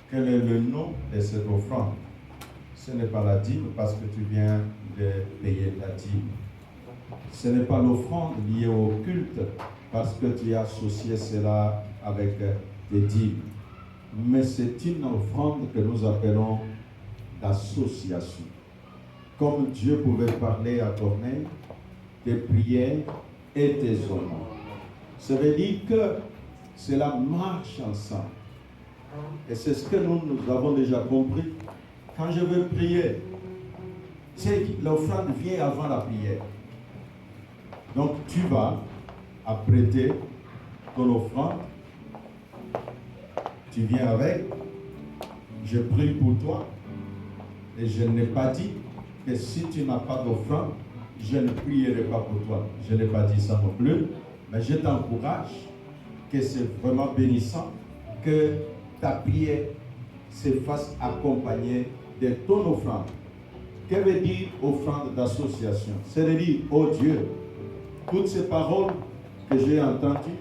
Speaker 1: Quel est le nom de cette offrande? Ce n'est pas la dîme parce que tu viens de payer la dîme. Ce n'est pas l'offrande liée au culte parce que tu as associé cela avec tes dîmes. Mais c'est une offrande que nous appelons d'association. Comme Dieu pouvait parler à Corneille, tes prières et tes honneurs. Ça veut dire que cela marche ensemble. Et c'est ce que nous avons déjà compris. Quand je veux prier, c'est que l'offrande vient avant la prière. Donc tu vas apprêter ton offrande. Tu viens avec. Je prie pour toi. Et je n'ai pas dit que si tu n'as pas d'offrande, je ne prierai pas pour toi. Je n'ai pas dit ça non plus. Mais je t'encourage que c'est vraiment bénissant que ta prière se fasse accompagner de ton offrande. Que veut dire offrande d'association? C'est-à-dire, oh Dieu, toutes ces paroles que j'ai entendues,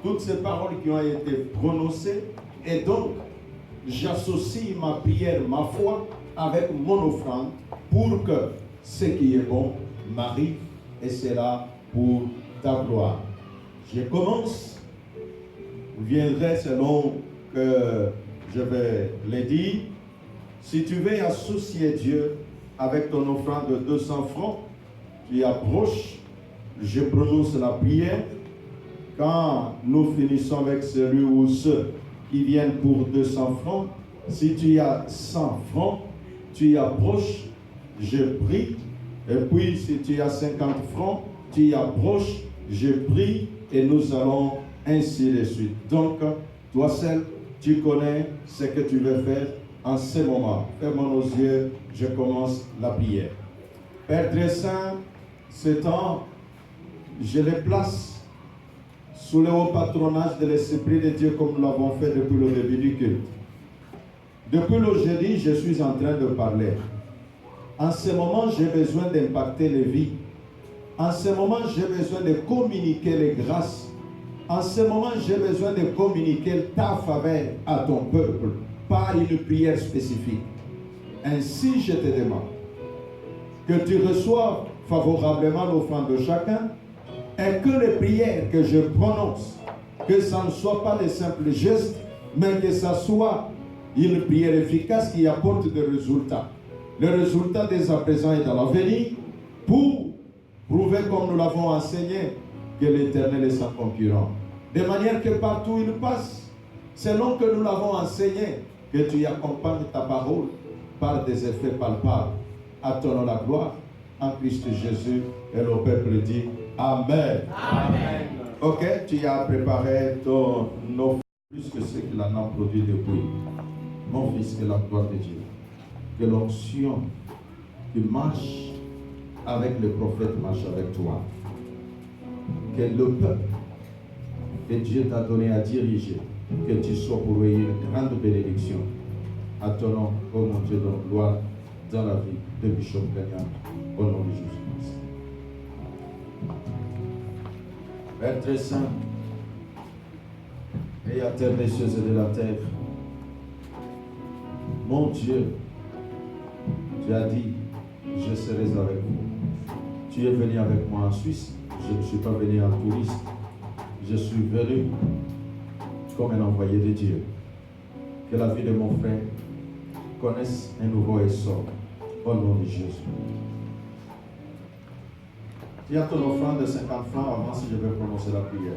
Speaker 1: toutes ces paroles qui ont été prononcées, et donc j'associe ma prière, ma foi, avec mon offrande pour que ce qui est bon m'arrive, et c'est là pour ta gloire. Je commence, vous viendrez selon que je vais le dire. Si tu veux associer Dieu avec ton offrande de 200 francs, tu approches, je prononce la prière. Quand nous finissons avec celui ou ceux qui viennent pour 200 francs, si tu as 100 francs, tu approches, je prie. Et puis si tu as 50 francs, tu approches, je prie, et nous allons ainsi de suite. Donc, toi seul, tu connais ce que tu veux faire en ce moment. Fermons nos yeux, je commence la prière. Père très saint, ce temps, je les place sous le haut patronage de l'Esprit de Dieu comme nous l'avons fait depuis le début du culte. Depuis le jeudi, je suis en train de parler. En ce moment, j'ai besoin d'impacter les vies. En ce moment, j'ai besoin de communiquer les grâces. En ce moment, j'ai besoin de communiquer ta faveur à ton peuple par une prière spécifique. Ainsi, je te demande que tu reçoives favorablement l'offrande de chacun et que les prières que je prononce, que ça ne soit pas des simples gestes, mais que ça soit une prière efficace qui apporte des résultats. Le résultat dès à présent et dans l'avenir pour prouver comme nous l'avons enseigné que l'Éternel est sans concurrent. De manière que partout il passe, selon que nous l'avons enseigné, que tu accompagnes ta parole par des effets palpables. À ton nom la gloire, en Christ Jésus, et le peuple dit Amen. Amen. Ok, tu as préparé ton offre plus que ce qu'il en a produit depuis. Mon fils, que la gloire de Dieu, que l'onction qui marche avec le prophète marche avec toi. Que le peuple que Dieu t'a donné à diriger, que tu sois pour eux une grande bénédiction. À ton nom, oh mon Dieu, donne gloire dans la vie de Bishop Gagnant, au nom de Jésus-Christ. Père très saint, Créateur des cieux et de la terre, mon Dieu, tu as dit, je serai avec vous. Tu es venu avec moi en Suisse, je ne suis pas venu en touriste, je suis venu comme un envoyé de Dieu. Que la vie de mon frère connaisse un nouveau essor, au nom de Jésus. Tu as ton offrande de 50 francs avant si je vais prononcer la prière.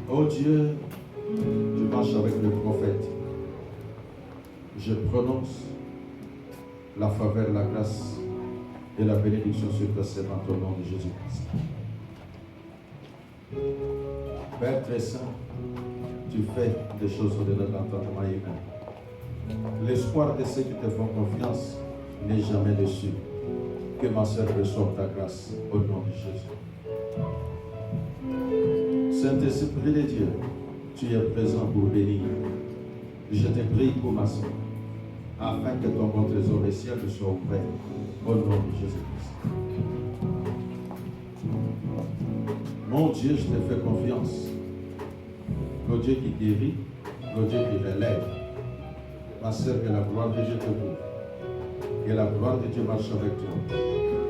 Speaker 1: Oh Dieu, je marche avec le prophète. Je prononce la faveur, la grâce et la bénédiction sur ta servante au nom de Jésus-Christ. Père très saint, tu fais des choses au-delà de l'entendement humain. L'espoir de ceux qui te font confiance n'est jamais déçu. Que ma sœur reçoive ta grâce au nom de Jésus. Saint-Esprit de Dieu, tu es présent pour bénir. Je te prie pour ma soeur, afin que ton bon trésor des cieux te soit ouvert. Au nom de Jésus-Christ. Mon Dieu, je te fais confiance. Le Dieu qui guérit, le Dieu qui relève. Ma soeur, que la gloire de Dieu te couvre. Que la gloire de Dieu marche avec toi.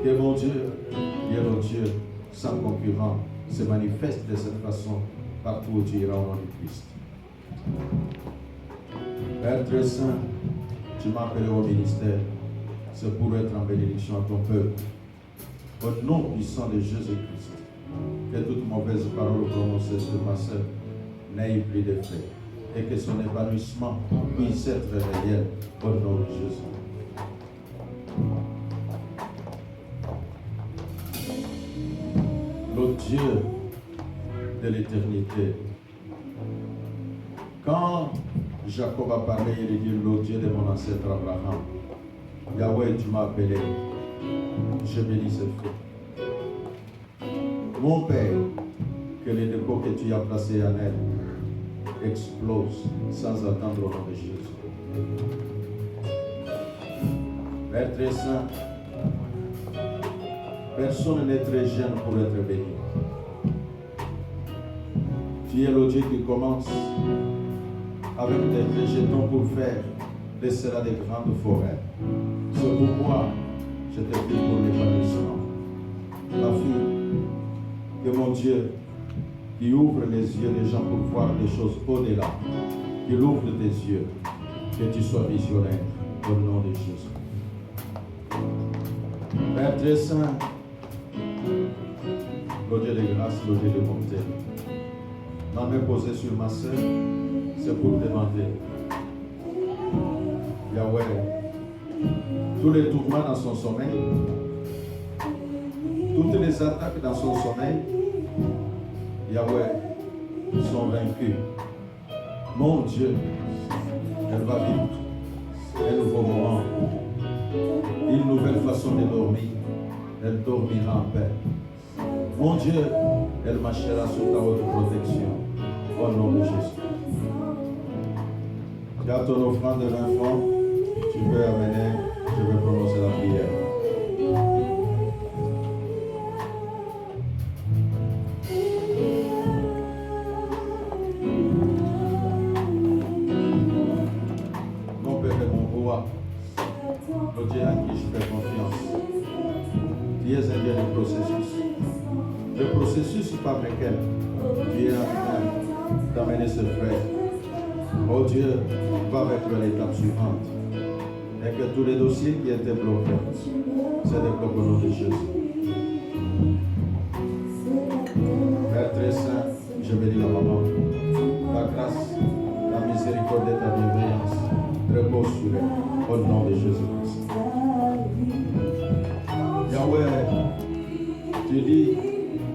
Speaker 1: Que mon Dieu, qui est le Dieu sans concurrent, se manifeste de cette façon partout où tu iras au nom de Christ. Père très saint, tu m'as appelé au ministère. C'est pour être en bénédiction à ton peuple. Au nom puissant de Jésus-Christ, que toute mauvaise parole prononcée sur ma sœur n'ait plus d'effet et que son épanouissement puisse être réel au nom de Jésus. Le Dieu de l'éternité. Quand Jacob a parlé, il dit le Dieu de mon ancêtre Abraham. Yahweh, tu m'as appelé. Je bénis ce feu. Mon Père, que les dépôts que tu as placés en elle explosent sans attendre au nom de Jésus. Père très saint, personne n'est très jeune pour être béni. Tu es le Dieu qui commence avec des végétaux pour faire de cela des grandes forêts. C'est pourquoi je te prie pour l'épanouissement. Ma fille, que mon Dieu, qui ouvre les yeux des gens pour voir des choses au-delà, qu'il ouvre tes yeux, que tu sois visionnaire au nom de Jésus. Père très saint, le Dieu de grâce, le Dieu de bonté, ma main posée sur ma sœur, c'est pour demander, Yahweh, tous les tourments dans son sommeil, toutes les attaques dans son sommeil, Yahweh, sont vaincus. Mon Dieu, elle va vivre un nouveau moment, une nouvelle façon de dormir. Elle dormira en paix. Mon Dieu, elle marchera sous ta haute protection. Au nom de Jésus. Tu as ton offrande de l'enfant, tu peux amener, je vais prononcer la prière. Mon Père et mon roi, le Dieu à qui je fais confiance, tu es un Dieu de processus. Le processus par lequel tu es en train d'amener ce frère, oh Dieu, va vers l'étape suivante. Et que tous les dossiers qui étaient bloqués se débloquent au nom de Jésus. Père très saint, je bénis la maman. Ta grâce, ta miséricorde et ta bienveillance repose sur elle au nom de Jésus-Christ. Yahweh, tu dis,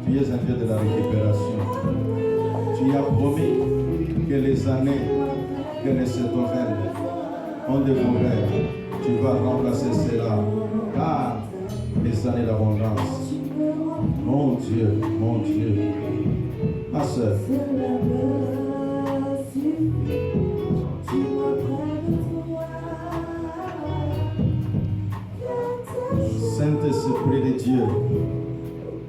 Speaker 1: tu es un Dieu de la récupération. Tu as promis que les années que les citoyens ont dévoré, tu vas remplacer cela par les années d'abondance. Mon Dieu, ma soeur. Saint-Esprit de Dieu,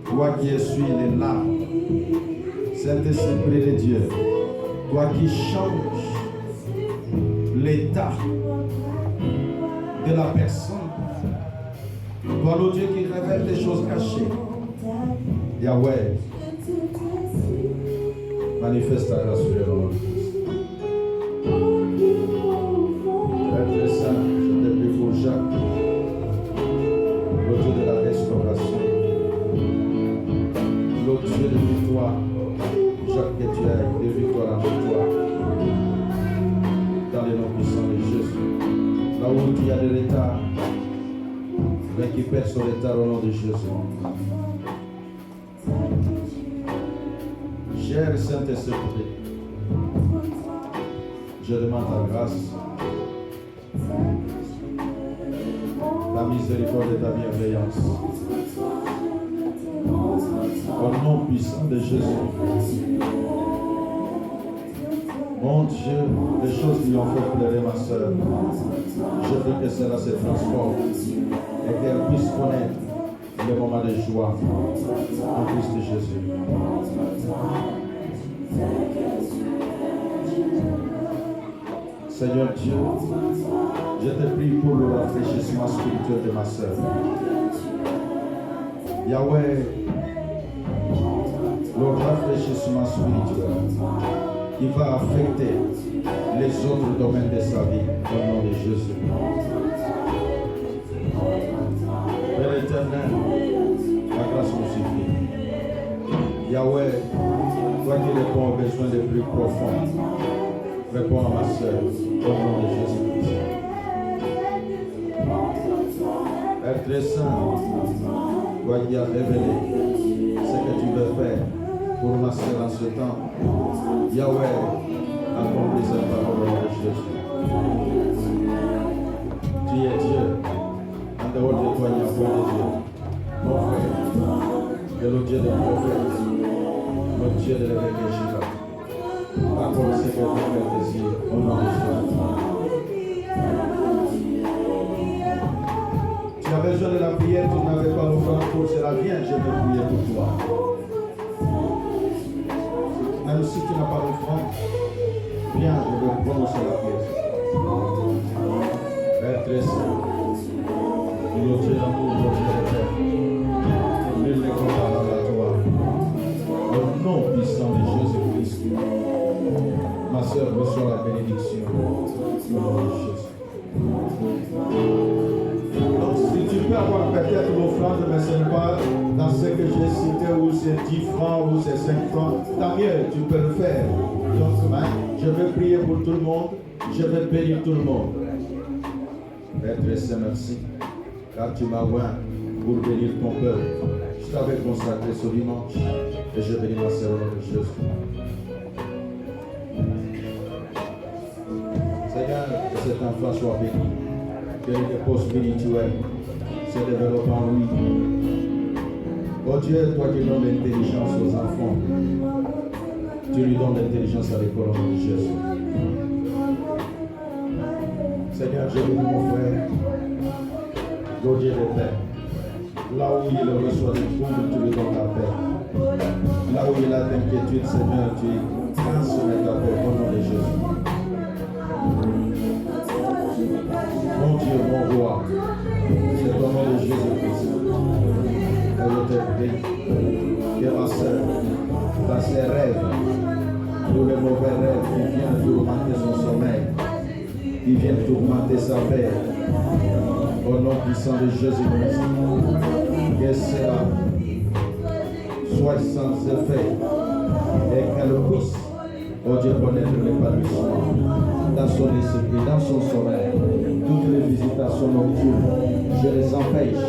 Speaker 1: toi qui essuies les larmes, Saint-Esprit de Dieu, toi qui changes l'état de la personne, toi le Dieu qui révèle des choses cachées, Yahweh, manifeste ta grâce sur les hommes. Père très saint, je te prie pour Jacques, le Dieu de la restauration, le Dieu de victoire. Jacques, que tu as des victoires en toi, dans les noms puissants de Jésus. Là où il y a des retards, récupère son retard au nom de Jésus. Cher Saint-Esprit, je demande ta grâce, ta miséricorde et ta bienveillance. Au nom puissant de Jésus. Mon Dieu, les choses qui ont fait pleurer ma soeur, je veux que cela se transforme et qu'elle puisse connaître le moment de joie en Christ Jésus. Seigneur Dieu, je te prie pour le rafraîchissement spirituel de ma soeur. Yahweh, le rafraîchissement spirituel qui va affecter les autres domaines de sa vie au nom de Jésus. Père éternel, la grâce nous suffit. Yahweh, toi qui réponds aux besoins les plus profonds, réponds à ma soeur au nom de Jésus-Christ. Père très saint, toi qui as révélé ce que tu veux faire pour ma soeur en ce temps, Yahweh, accomplis cette parole au nom de Jésus. Tu es Dieu, en dehors de toi, il n'y a point de Dieu. Mon frère, que le Dieu des prophètes, le Dieu de l'évêque Shiva, accorde ce que tu fais désir au nom de Jésus. Tu as besoin de la prière, tu n'avais pas l'offrande pour cela, viens, je vais prier pour toi. Même si tu n'as pas l'offrande, viens, je vais prononcer la prière. Père très saint, Dieu d'amour, Dieu de paix, nul n'est comparable à toi. Au nom puissant de Jésus-Christ, ma soeur reçoit la bénédiction au nom de Jésus. Donc, si tu peux avoir peut-être l'offrande, mais ce n'est pas dans ce que j'ai cité, où c'est 10 francs, ou c'est 5 francs, tant mieux, tu peux le faire. Donc, je vais prier pour tout le monde, je vais bénir tout le monde. Père très saint, merci, car tu m'as oint pour bénir ton peuple. Je t'avais consacré ce dimanche, et je bénis ma sœur au nom de Jésus. Seigneur, que cet enfant soit béni, que le dépôt spirituel se développe en lui. Oh Dieu, toi qui donnes l'intelligence aux enfants, tu lui donnes l'intelligence à l'école au nom de Jésus. Seigneur, je bénis mon frère, oh Dieu de paix. Là où il reçoit des troubles, tu lui donnes la paix. Là où il a d'inquiétude, Seigneur, tu transmets ta paix au nom de Jésus. Mon Dieu, mon roi, c'est au nom de Jésus-Christ. Et je te prie que ma soeur, dans ses rêves, tous les mauvais rêves qui viennent tourmenter son sommeil, qui viennent tourmenter sa paix, au nom puissant de Jésus-Christ, que cela soit sans effet et qu'elle puisse, oh Dieu, connaître l'épanouissement dans son esprit, dans son sommeil. Toutes les visitations nocturnes, je les empêche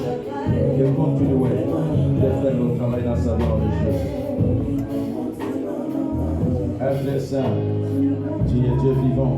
Speaker 1: de continuer de faire le travail dans sa vie de Jésus. Être saint, tu es Dieu vivant.